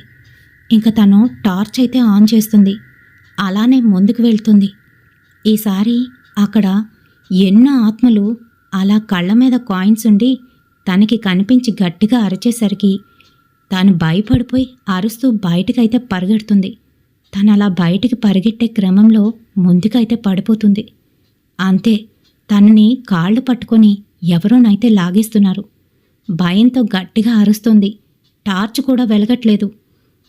ఇంకా తను టార్చ్ అయితే ఆన్ చేస్తుంది. అలానే ముందుకు వెళ్తుంది. ఈసారి అక్కడ ఎన్నో ఆత్మలు అలా కళ్ళ మీద కాయిన్స్ ఉండి తనకి కనిపించి గట్టిగా అరిచేసరికి తాను భయపడిపోయి అరుస్తూ బయటికైతే పరిగెడుతుంది. తను అలా బయటికి పరిగెట్టే క్రమంలో ముందుకైతే పడిపోతుంది. అంతే, తనని కాళ్ళు పట్టుకొని ఎవరోనైతే లాగేస్తున్నారు. భయంతో గట్టిగా అరుస్తోంది. టార్చ్ కూడా వెలగట్లేదు.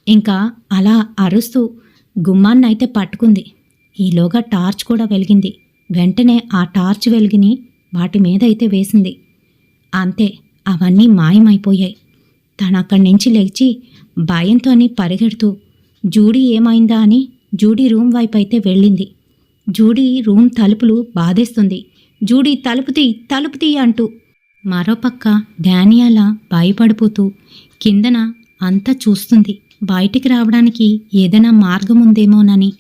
ఇంకా అలా అరుస్తూ గుమ్మాన్నైతే పట్టుకుంది. ఈలోగా టార్చ్ కూడా వెలిగింది. వెంటనే ఆ టార్చ్ వెలిగిని వాటి మీద అయితే వేసింది. అంతే, అవన్నీ మాయమైపోయాయి. తనక్కడి నుంచి లేచి భయంతోని పరిగెడుతూ జూడీ ఏమైందా అని జూడీ రూమ్ వైపు అయితే వెళ్ళింది. జూడీ రూమ్ తలుపులు బాధేస్తుంది. జూడీ తలుపు తీ అంటూ. మరోపక్క డానియాలా భయపడిపోతూ కిందన అంతా చూస్తుంది. బయటికి రావడానికి ఏదైనా మార్గం ఉందేమోనని.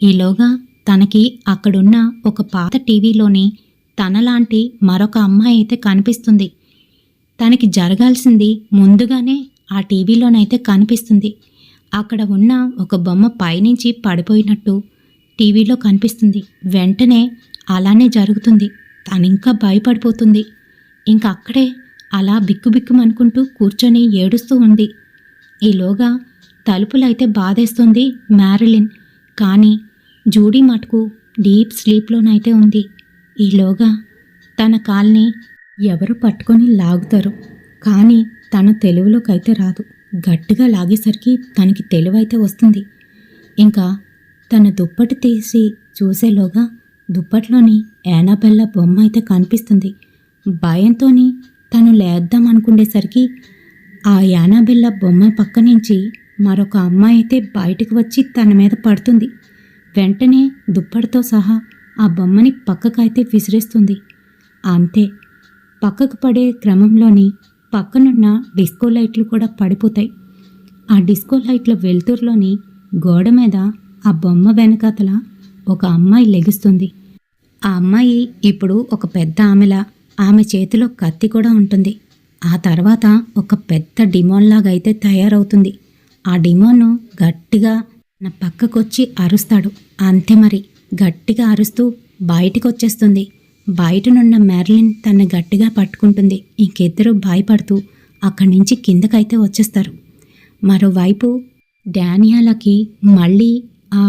ఈలోగా తనకి అక్కడున్న ఒక పాత టీవీలోని తనలాంటి మరొక అమ్మాయి అయితే కనిపిస్తుంది. తనకి జరగాల్సింది ముందుగానే ఆ టీవీలోనైతే కనిపిస్తుంది. అక్కడ ఉన్న ఒక బొమ్మ పైనుంచి పడిపోయినట్టు టీవీలో కనిపిస్తుంది. వెంటనే అలానే జరుగుతుంది. తనింకా భయపడిపోతుంది. ఇంక అక్కడే అలా బిక్కుబిక్కుమనుకుంటూ కూర్చొని ఏడుస్తూ ఉంది. ఈలోగా తలుపులైతే బాధేస్తుంది మ్యారిలిన్. కానీ జూడీ మటుకు డీప్ స్లీప్లోనైతే ఉంది. ఈలోగా తన కాల్ని ఎవరు పట్టుకొని లాగుతారు. కానీ తన తెలివిలోకైతే రాదు. గట్టిగా లాగేసరికి తనకి తెలివైతే వస్తుంది. ఇంకా తన దుప్పటి తీసి చూసేలోగా దుప్పట్లోని యానాబెల్లా బొమ్మ అయితే కనిపిస్తుంది. భయంతోని తను లేద్దాం అనుకునేసరికి ఆ యానాబెల్లా బొమ్మ పక్క నుంచి మరొక అమ్మాయి అయితే బయటకు వచ్చి తన మీద పడుతుంది. వెంటనే దుప్పటితో సహా ఆ బొమ్మని పక్కకైతే విసిరేస్తుంది. అంతే, పక్కకు పడే క్రమంలోని పక్కనున్న డిస్కో లైట్లు కూడా పడిపోతాయి. ఆ డిస్కో లైట్ల వెలుతురులోని గోడ మీద ఆ బొమ్మ వెనకాతల ఒక అమ్మాయి లెగుస్తుంది. ఆ అమ్మాయి ఇప్పుడు ఒక పెద్ద ఆమెలా, ఆమె చేతిలో కత్తి కూడా ఉంటుంది. ఆ తర్వాత ఒక పెద్ద డిమోన్లాగా అయితే తయారవుతుంది. ఆ డిమోను గట్టిగా నా పక్కకొచ్చి అరుస్తాడు. అంతే, మరి గట్టిగా అరుస్తూ బయటికి వచ్చేస్తుంది. బయటనున్న మెర్లిన్ తన్ని గట్టిగా పట్టుకుంటుంది. ఇంకిద్దరూ భయపడుతూ అక్కడి నుంచి కిందకైతే వచ్చేస్తారు. మరోవైపు డానియాలకి మళ్ళీ ఆ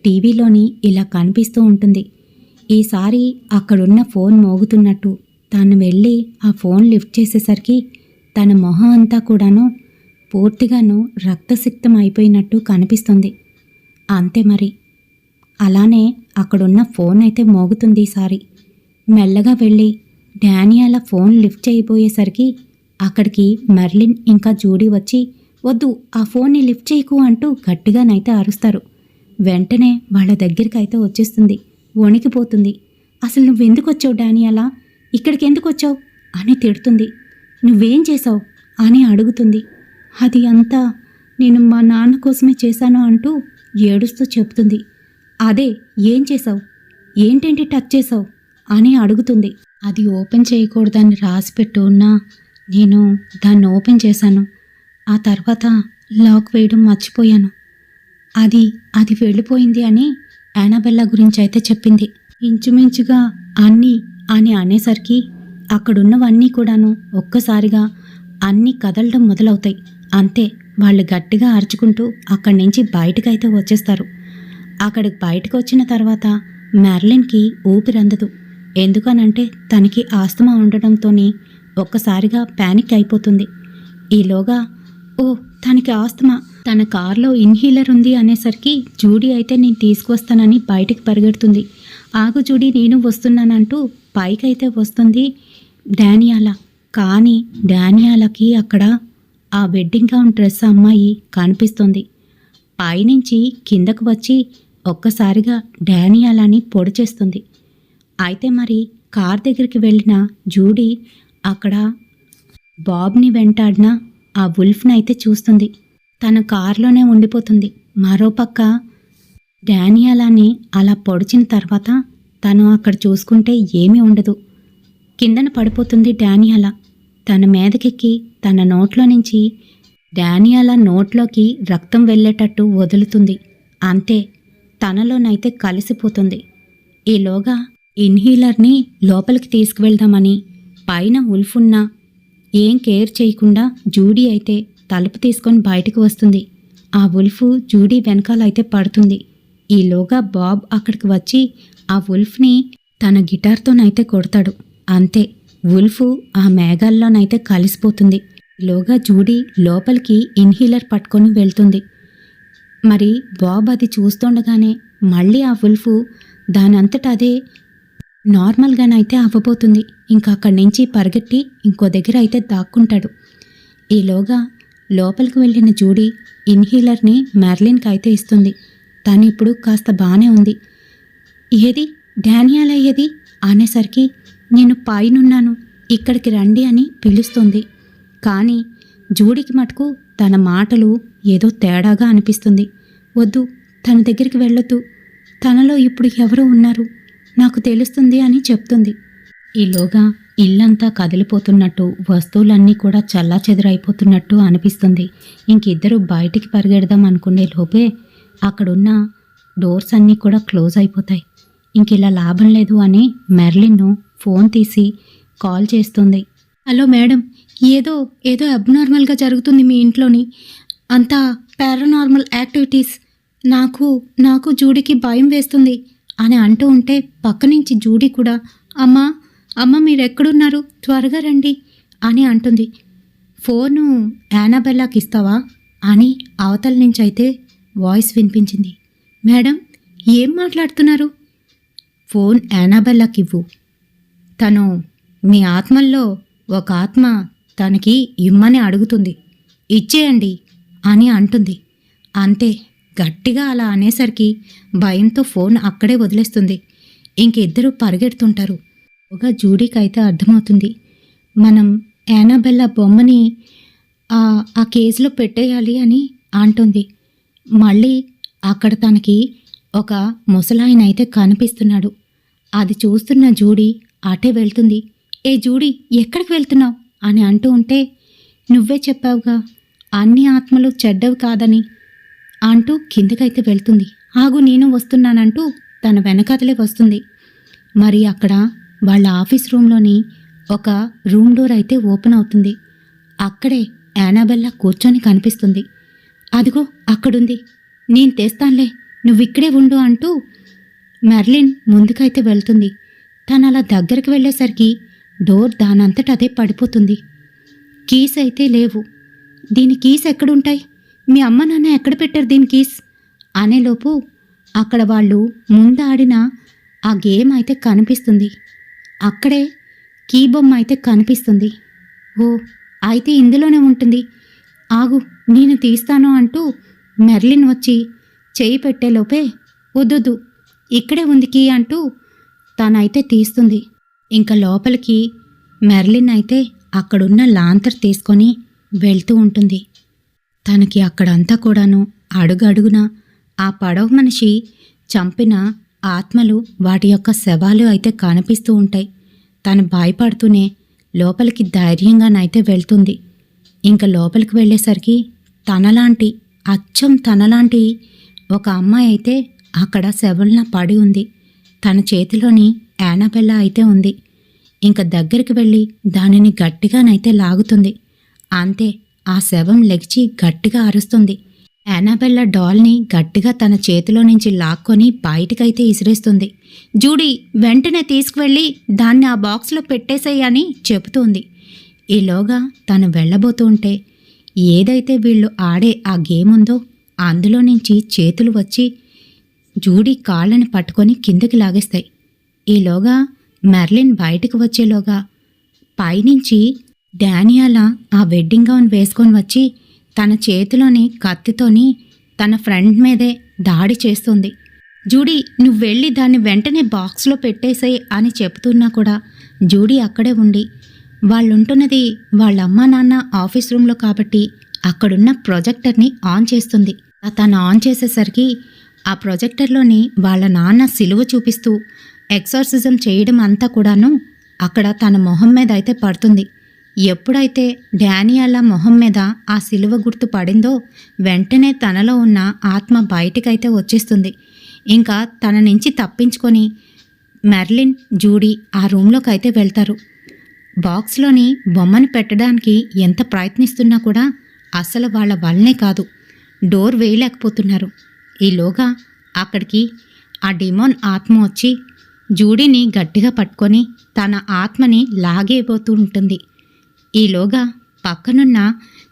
టీవీలోని ఇలా కనిపిస్తూ ఉంటుంది. ఈసారి అక్కడున్న ఫోన్ మోగుతున్నట్టు తను వెళ్ళి ఆ ఫోన్ లిఫ్ట్ చేసేసరికి తన మొహం అంతా కూడాను పూర్తిగాను రక్తసిక్తం అయిపోయినట్టు కనిపిస్తుంది. అంతే, మరి అలానే అక్కడున్న ఫోన్ అయితే మోగుతుంది. ఈసారి మెల్లగా వెళ్ళి డానియాల ఫోన్ లిఫ్ట్ చేయబోయేసరికి అక్కడికి మెర్లిన్ ఇంకా జూడీ వచ్చి, వద్దు, ఆ ఫోన్ని లిఫ్ట్ చేయకు అంటూ గట్టిగానైతే అరుస్తారు. వెంటనే వాళ్ళ దగ్గరికి అయితే వచ్చేస్తుంది. వణికిపోతుంది. అసలు నువ్వెందుకు వచ్చావు డానియాలా, ఇక్కడికి ఎందుకు వచ్చావు అని తిడుతుంది. నువ్వేం చేశావు అని అడుగుతుంది. అది అంతా నేను మా నాన్న కోసమే చేశాను అంటూ ఏడుస్తూ చెప్తుంది. అదే, ఏం చేశావు, ఏంటేంటి టచ్ చేశావు అని అడుగుతుంది. అది ఓపెన్ చేయకూడదని రాసిపెట్టు ఉన్నా నేను దాన్ని ఓపెన్ చేశాను. ఆ తర్వాత లాక్ వేయడం మర్చిపోయాను. అది వెళ్ళిపోయింది అని యానాబెల్లా గురించి అయితే చెప్పింది. ఇంచుమించుగా అన్నీ అని అనేసరికి అక్కడున్నవన్నీ కూడాను ఒక్కసారిగా అన్నీ కదలడం మొదలవుతాయి. అంతే, వాళ్ళు గట్టిగా అరుచుకుంటూ అక్కడి నుంచి బయటకైతే వచ్చేస్తారు. అక్కడికి బయటకు వచ్చిన తర్వాత మెర్లిన్కి ఊపిరందదు. ఎందుకనంటే తనకి ఆస్తమా ఉండడంతో ఒక్కసారిగా ప్యానిక్ అయిపోతుంది. ఈలోగా ఓ, తనకి ఆస్తమా, తన కార్లో ఇన్హీలర్ ఉంది అనేసరికి జూడీ అయితే నేను తీసుకువస్తానని బయటికి పరిగెడుతుంది. ఆగు జూడీ, నేను వస్తున్నానంటూ పైకైతే వస్తుంది డానియాలా. కానీ డానియాలకి అక్కడ ఆ వెడ్డింగ్ గౌన్ డ్రెస్ అమ్మాయి కనిపిస్తుంది. పైనుంచి కిందకు వచ్చి ఒక్కసారిగా డానియాలాని పొడి చేస్తుంది. అయితే మరి కార్ దగ్గరికి వెళ్ళిన జూడీ అక్కడ బాబ్ని వెంటాడిన ఆ వుల్ఫ్ని అయితే చూస్తుంది. తన కారులోనే ఉండిపోతుంది. మరోపక్క డానియాలాని అలా పొడిచిన తర్వాత తను అక్కడ చూసుకుంటే ఏమీ ఉండదు. కిందన పడిపోతుంది డానియాలా. తన మీదకెక్కి తన నోట్లో నుంచి డానియాలా నోట్లోకి రక్తం వెళ్ళేటట్టు వదులుతుంది. అంతే, తనలోనైతే కలిసిపోతుంది. ఈలోగా ఇన్హీలర్ని లోపలికి తీసుకువెళ్దామని పైన ఉల్ఫున్నా ఏం కేర్ చేయకుండా జూడీ అయితే తలుపు తీసుకొని బయటకు వస్తుంది. ఆ ఉల్ఫ్ జూడీ వెనకాలైతే పడుతుంది. ఈలోగా బాబ్ అక్కడికి వచ్చి ఆ ఉల్ఫ్ని తన గిటార్తోనైతే కొడతాడు. అంతే, వుల్ఫ్ ఆ మేఘాల్లోనైతే కలిసిపోతుంది. లోగా జూడీ లోపలికి ఇన్హీలర్ పట్టుకొని వెళ్తుంది. మరి బాబ్ అది చూస్తుండగానే మళ్ళీ ఆ వుల్ఫ్ దానంతట అదే నార్మల్గానైతే అవ్వబోతుంది. ఇంకా అక్కడి నుంచి పరిగెట్టి ఇంకో దగ్గర అయితే దాక్కుంటాడు. ఈలోగా లోపలికి వెళ్ళిన జూడీ ఇన్హీలర్ని మెర్లిన్కి అయితే ఇస్తుంది. తను ఇప్పుడు కాస్త బాగానే ఉంది. ఏది డానియల్ అయ్యేది అనేసరికి నేను పైనున్నాను, ఇక్కడికి రండి అని పిలుస్తుంది. కానీ జూడీకి మటుకు తన మాటలు ఏదో తేడాగా అనిపిస్తుంది. వద్దు, తన దగ్గరికి వెళ్ళొద్దు, తనలో ఇప్పుడు ఎవరో ఉన్నారు, నాకు తెలుస్తుంది అని చెప్తుంది. ఈలోగా ఇల్లంతా కదిలిపోతున్నట్టు, వస్తువులన్నీ కూడా చల్లాచెదురైపోతున్నట్టు అనిపిస్తుంది. ఇంకిద్దరు బయటికి పరిగెడదాం అనుకునే లోపే అక్కడున్న డోర్స్ అన్నీ కూడా క్లోజ్ అయిపోతాయి. ఇంకిలా లాభం లేదు అని మెర్లిన్ను ఫోన్ తీసి కాల్ చేస్తుంది. హలో మేడం, ఏదో ఏదో అబ్నార్మల్గా జరుగుతుంది మీ ఇంట్లోని, అంతా పారానార్మల్ యాక్టివిటీస్, నాకు జూడీకి భయం వేస్తుంది అని అంటూ ఉంటే పక్క నుంచి జూడీ కూడా అమ్మ మీరెక్కడున్నారు, త్వరగా రండి అని అంటుంది. ఫోను యానాబెల్లాకి ఇస్తావా అని అవతల నుంచి అయితే వాయిస్ వినిపించింది. మేడం ఏం మాట్లాడుతున్నారు? ఫోన్ యానాబెల్లాకి ఇవ్వు, తను మీ ఆత్మల్లో ఒక ఆత్మ తనకి ఇమ్మని అడుగుతుంది, ఇచ్చేయండి అని అంటుంది. అంతే, గట్టిగా అలా అనేసరికి భయంతో ఫోన్ అక్కడే వదిలేస్తుంది. ఇంకిద్దరూ పరిగెడుతుంటారు. ఒక జూడీకి అయితే అర్థమవుతుంది, మనం యానాబెల్లా బొమ్మని ఆ కేసులో పెట్టేయాలి అని అంటుంది. మళ్ళీ అక్కడ తనకి ఒక ముసలాయన అయితే కనిపిస్తున్నాడు. అది చూస్తున్న జూడీ అటే వెళ్తుంది. ఏ జూడీ, ఎక్కడికి వెళ్తున్నావు అని అంటూ ఉంటే, నువ్వే చెప్పావుగా అన్ని ఆత్మలు చెడ్డవి కాదని అంటూ కిందకైతే వెళ్తుంది. ఆగు, నేను వస్తున్నానంటూ తన వెనకాతలే వస్తుంది. మరి అక్కడ వాళ్ళ ఆఫీస్ రూమ్లోని ఒక రూమ్ డోర్ అయితే ఓపెన్ అవుతుంది. అక్కడే యానాబెల్లా కూర్చొని కనిపిస్తుంది. అదిగో అక్కడుంది, నేను తెస్తానులే, నువ్విక్కడే ఉండు అంటూ మెర్లిన్ ముందుకైతే వెళ్తుంది. తను అలా దగ్గరికి వెళ్ళేసరికి డోర్ దానంతట అదే పడిపోతుంది. కీస్ అయితే లేవు. దీని కీస్ ఎక్కడుంటాయి, మీ అమ్మ నాన్న ఎక్కడ పెట్టారు దీని కీస్ అనేలోపు అక్కడ వాళ్ళు ముందు ఆడిన ఆ గేమ్ అయితే కనిపిస్తుంది. అక్కడే కీ బొమ్మ అయితే కనిపిస్తుంది. ఓ, అయితే ఇందులోనే ఉంటుంది, ఆగు నేను తీస్తాను అంటూ మెర్లిన్ వచ్చి చేయి పెట్టేలోపే, వద్దొద్దు ఇక్కడే ఉంది కీ అంటూ తనైతే తీస్తుంది. ఇంకా లోపలికి మెర్లిన్ అయితే అక్కడున్న లాంతర్ తీసుకొని వెళ్తూ ఉంటుంది. తనకి అక్కడంతా కూడాను అడుగడుగున ఆ పడవ మనిషి చంపిన ఆత్మలు, వాటి యొక్క శవాలు అయితే కనిపిస్తూ ఉంటాయి. తను భయపడుతూనే లోపలికి ధైర్యంగానైతే వెళ్తుంది. ఇంకా లోపలికి వెళ్ళేసరికి అచ్చం తనలాంటి ఒక అమ్మాయి అయితే అక్కడ శవంలా పడి ఉంది. తన చేతిలోని యానాబెల్లా అయితే ఉంది. ఇంకా దగ్గరికి వెళ్ళి దానిని గట్టిగానైతే లాగుతుంది. అంతే, ఆ శవం లెగిచి గట్టిగా అరుస్తుంది. యానాబెల్లా డాల్ని గట్టిగా తన చేతిలో నుంచి లాక్కొని బయటికైతే ఇసిరేస్తుంది. జూడీ, వెంటనే తీసుకువెళ్ళి దాన్ని ఆ బాక్స్లో పెట్టేసేయి అని చెబుతుంది. ఈలోగా తను వెళ్ళబోతూ ఉంటే ఏదైతే వీళ్ళు ఆడే ఆ గేమ్ ఉందో అందులో నుంచి చేతులు వచ్చి జూడీ కాళ్ళని పట్టుకొని కిందకి లాగేస్తాయి. ఈలోగా మెర్లిన్ బయటికి వచ్చేలోగా పైనుంచి డానియలా ఆ వెడ్డింగ్ గౌన్ వేసుకొని వచ్చి తన చేతిలోని కత్తితోని తన ఫ్రెండ్ మీదే దాడి చేస్తుంది. జూడీ, నువ్వు వెళ్ళి దాన్ని వెంటనే బాక్స్లో పెట్టేసేయ్ అని చెప్తున్నా కూడా జూడీ అక్కడే ఉండి, వాళ్ళుంటున్నది వాళ్ళ అమ్మా నాన్న ఆఫీస్ రూమ్లో కాబట్టి అక్కడున్న ప్రొజెక్టర్ని ఆన్ చేస్తుంది. తను ఆన్ చేసేసరికి ఆ ప్రొజెక్టర్లోని వాళ్ళ నాన్న సిలువ చూపిస్తూ ఎక్సార్సిజం చేయడం అంతా కూడాను అక్కడ తన మొహం మీద అయితే పడుతుంది. ఎప్పుడైతే డానియలా మొహం మీద ఆ సిలువ గుర్తు పడిందో వెంటనే తనలో ఉన్న ఆత్మ బయటికైతే వచ్చేస్తుంది. ఇంకా తన నుంచి తప్పించుకొని మెర్లిన్, జూడీ ఆ రూమ్లోకి అయితే వెళ్తారు. బాక్స్లోని బొమ్మను పెట్టడానికి ఎంత ప్రయత్నిస్తున్నా కూడా అసలు వాళ్ళ వల్లనే కాదు, డోర్ వేయలేకపోతున్నారు. ఈలోగా అక్కడికి ఆ డిమోన్ ఆత్మ వచ్చి, జూడీని గట్టిగా పట్టుకొని తన ఆత్మని లాగేయబోతూ ఉంటుంది. ఈలోగా పక్కనున్న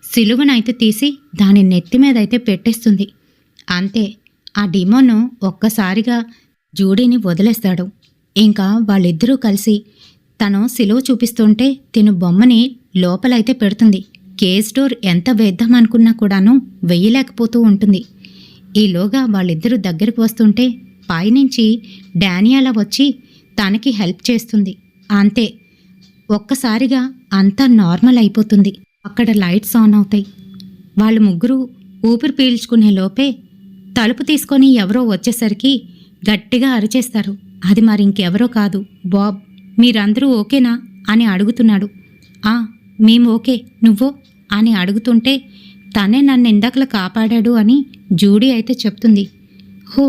సిలువనైతే తీసి దాని నెత్తి మీదైతే పెట్టేస్తుంది. అంతే, ఆ డిమోను ఒక్కసారిగా జూడీని వదిలేస్తాడు. ఇంకా వాళ్ళిద్దరూ కలిసి తను సిలువ చూపిస్తుంటే తిను బొమ్మని లోపలైతే పెడుతుంది. కేజ్ డోర్ ఎంత వేద్దామనుకున్నా కూడాను వెయ్యలేకపోతూ ఉంటుంది. ఈలోగా వాళ్ళిద్దరూ దగ్గరికి వస్తుంటే పైనుంచి డానియాలా వచ్చి తనకి హెల్ప్ చేస్తుంది. అంతే, ఒక్కసారిగా అంతా నార్మల్ అయిపోతుంది. అక్కడ లైట్స్ ఆన్ అవుతాయి. వాళ్ళు ముగ్గురు ఊపిరి పీల్చుకునే లోపే తలుపు తీసుకొని ఎవరో వచ్చేసరికి గట్టిగా అరిచేస్తారు. అది మరింకెవరో కాదు, బాబ్. మీరందరూ ఓకేనా అని అడుగుతున్నాడు. ఆ, మేము ఓకే, నువ్వో అని అడుగుతుంటే తనే నన్ను ఇందాకలా కాపాడాడు అని జూడీ అయితే చెప్తుంది. హో,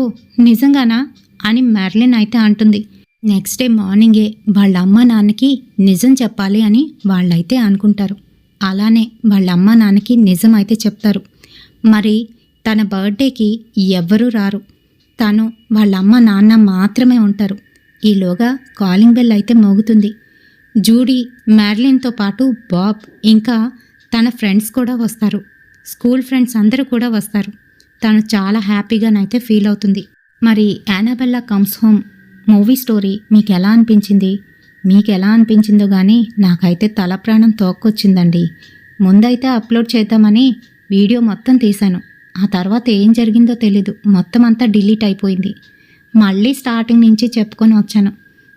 నిజంగానా అని మెర్లిన్ అయితే అంటుంది. నెక్స్ట్ డే మార్నింగే వాళ్ళ అమ్మ నాన్నకి నిజం చెప్పాలి అని వాళ్ళైతే అనుకుంటారు. అలానే వాళ్ళ అమ్మ నాన్నకి నిజం అయితే చెప్తారు. మరి తన బర్త్డేకి ఎవ్వరూ రారు. తను వాళ్ళ అమ్మ నాన్న మాత్రమే ఉంటారు. ఈలోగా కాలింగ్ బెల్ అయితే మోగుతుంది. జూడీ, మ్యార్లిన్తో పాటు బాబ్ ఇంకా తన ఫ్రెండ్స్ కూడా వస్తారు. స్కూల్ ఫ్రెండ్స్ అందరూ కూడా వస్తారు. తను చాలా హ్యాపీగానైతే ఫీల్ అవుతుంది. మరి యానాబెల్లా కమ్స్ హోమ్ మూవీ స్టోరీ మీకు ఎలా అనిపించింది? మీకు ఎలా అనిపించిందో కానీ నాకైతే తల ప్రాణం తోక్కొచ్చిందండి. ముందైతే అప్లోడ్ చేద్దామని వీడియో మొత్తం తీశాను. ఆ తర్వాత ఏం జరిగిందో తెలీదు, మొత్తం అంతా డిలీట్ అయిపోయింది. మళ్ళీ స్టార్టింగ్ నుంచి చెప్పుకొని వచ్చాను.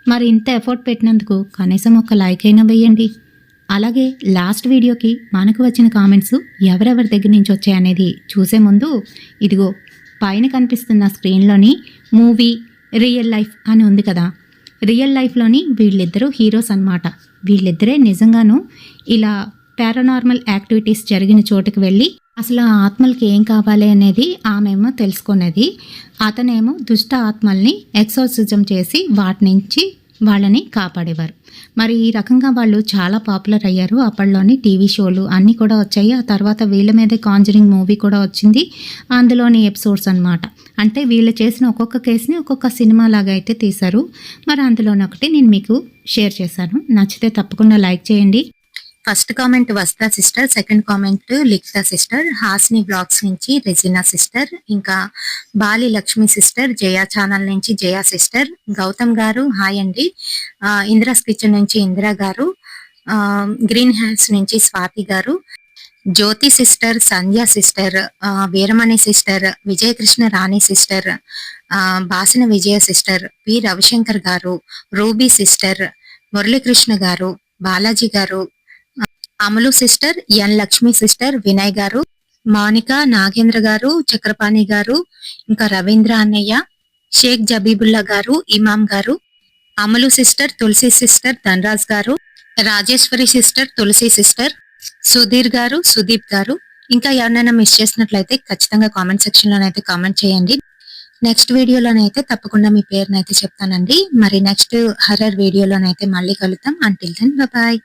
మరి ఇంత ఎఫర్ట్ పెట్టినందుకు కనీసం ఒక లైక్ అయినా వేయండి. అలాగే లాస్ట్ వీడియోకి మనకు వచ్చిన కామెంట్స్ ఎవరెవరి దగ్గర నుంచి వచ్చాయనేది చూసే ముందు ఇదిగో పైన కనిపిస్తున్న స్క్రీన్లోని మూవీ రియల్ లైఫ్ అని ఉంది కదా, రియల్ లైఫ్లోని వీళ్ళిద్దరూ హీరోస్ అన్నమాట. వీళ్ళిద్దరే నిజంగాను ఇలా పారానార్మల్ యాక్టివిటీస్ జరిగిన చోటుకి వెళ్ళి అసలు ఆ ఆత్మలకి ఏం కావాలి అనేది ఆమెమో తెలుసుకునేది. అతనేమో దుష్ట ఆత్మల్ని ఎక్సోర్సిజం చేసి వాటి నుంచి వాళ్ళని కాపాడేవారు. మరి ఈ రకంగా వాళ్ళు చాలా పాపులర్ అయ్యారు. అప్పట్లోని టీవీ షోలు అన్నీ కూడా వచ్చాయి. ఆ తర్వాత వీళ్ళ మీదే కాంజరింగ్ మూవీ కూడా వచ్చింది. అందులోని ఎపిసోడ్స్ అన్నమాట. అంటే వీళ్ళు చేసిన ఒక్కొక్క కేసుని ఒక్కొక్క సినిమా లాగా అయితే తీశారు. మరి అందులోని ఒకటి నేను మీకు షేర్ చేశాను. నచ్చితే తప్పకుండా లైక్ చేయండి. ఫస్ట్ కామెంట్ వస్తా సిస్టర్, సెకండ్ కామెంట్ లిఖిత సిస్టర్, హాస్ని బ్లాగ్స్ నుంచి రెజినా సిస్టర్, ఇంకా బాలి లక్ష్మి సిస్టర్, జయా ఛానల్ నుంచి జయా సిస్టర్, గౌతమ్ గారు హాయ్ అండి, ఇందిరాస్ కిచెన్ నుంచి ఇందిరా గారు, గ్రీన్ హ్యాండ్స్ నుంచి స్వాతి గారు, జ్యోతి సిస్టర్, సంధ్య సిస్టర్, వీరమణి సిస్టర్, విజయకృష్ణ రాణి సిస్టర్, బాసిన విజయ సిస్టర్, పి రవిశంకర్ గారు, రూబీ సిస్టర్, మురళీకృష్ణ గారు, బాలాజీ గారు, అమలు సిస్టర్, ఎన్ లక్ష్మి సిస్టర్, వినయ్ గారు, మౌనిక, నాగేంద్ర గారు, చక్రపాణి గారు, ఇంకా రవీంద్ర అన్నయ్య, షేక్ జబీబుల్లా గారు, ఇమాం గారు, అమలు సిస్టర్, తులసి సిస్టర్, ధనరాజ్ గారు, రాజేశ్వరి సిస్టర్, తులసి సిస్టర్, సుధీర్ గారు, సుదీప్ గారు. ఇంకా ఎవరైనా మిస్ చేసినట్లయితే ఖచ్చితంగా కామెంట్ సెక్షన్ లోనైతే కామెంట్ చేయండి. నెక్స్ట్ వీడియోలోనైతే తప్పకుండా మీ పేరునైతే చెప్తానండి. మరి నెక్స్ట్ హర్రర్ వీడియోలోనైతే మళ్ళీ కలుద్దాం. Until then bye.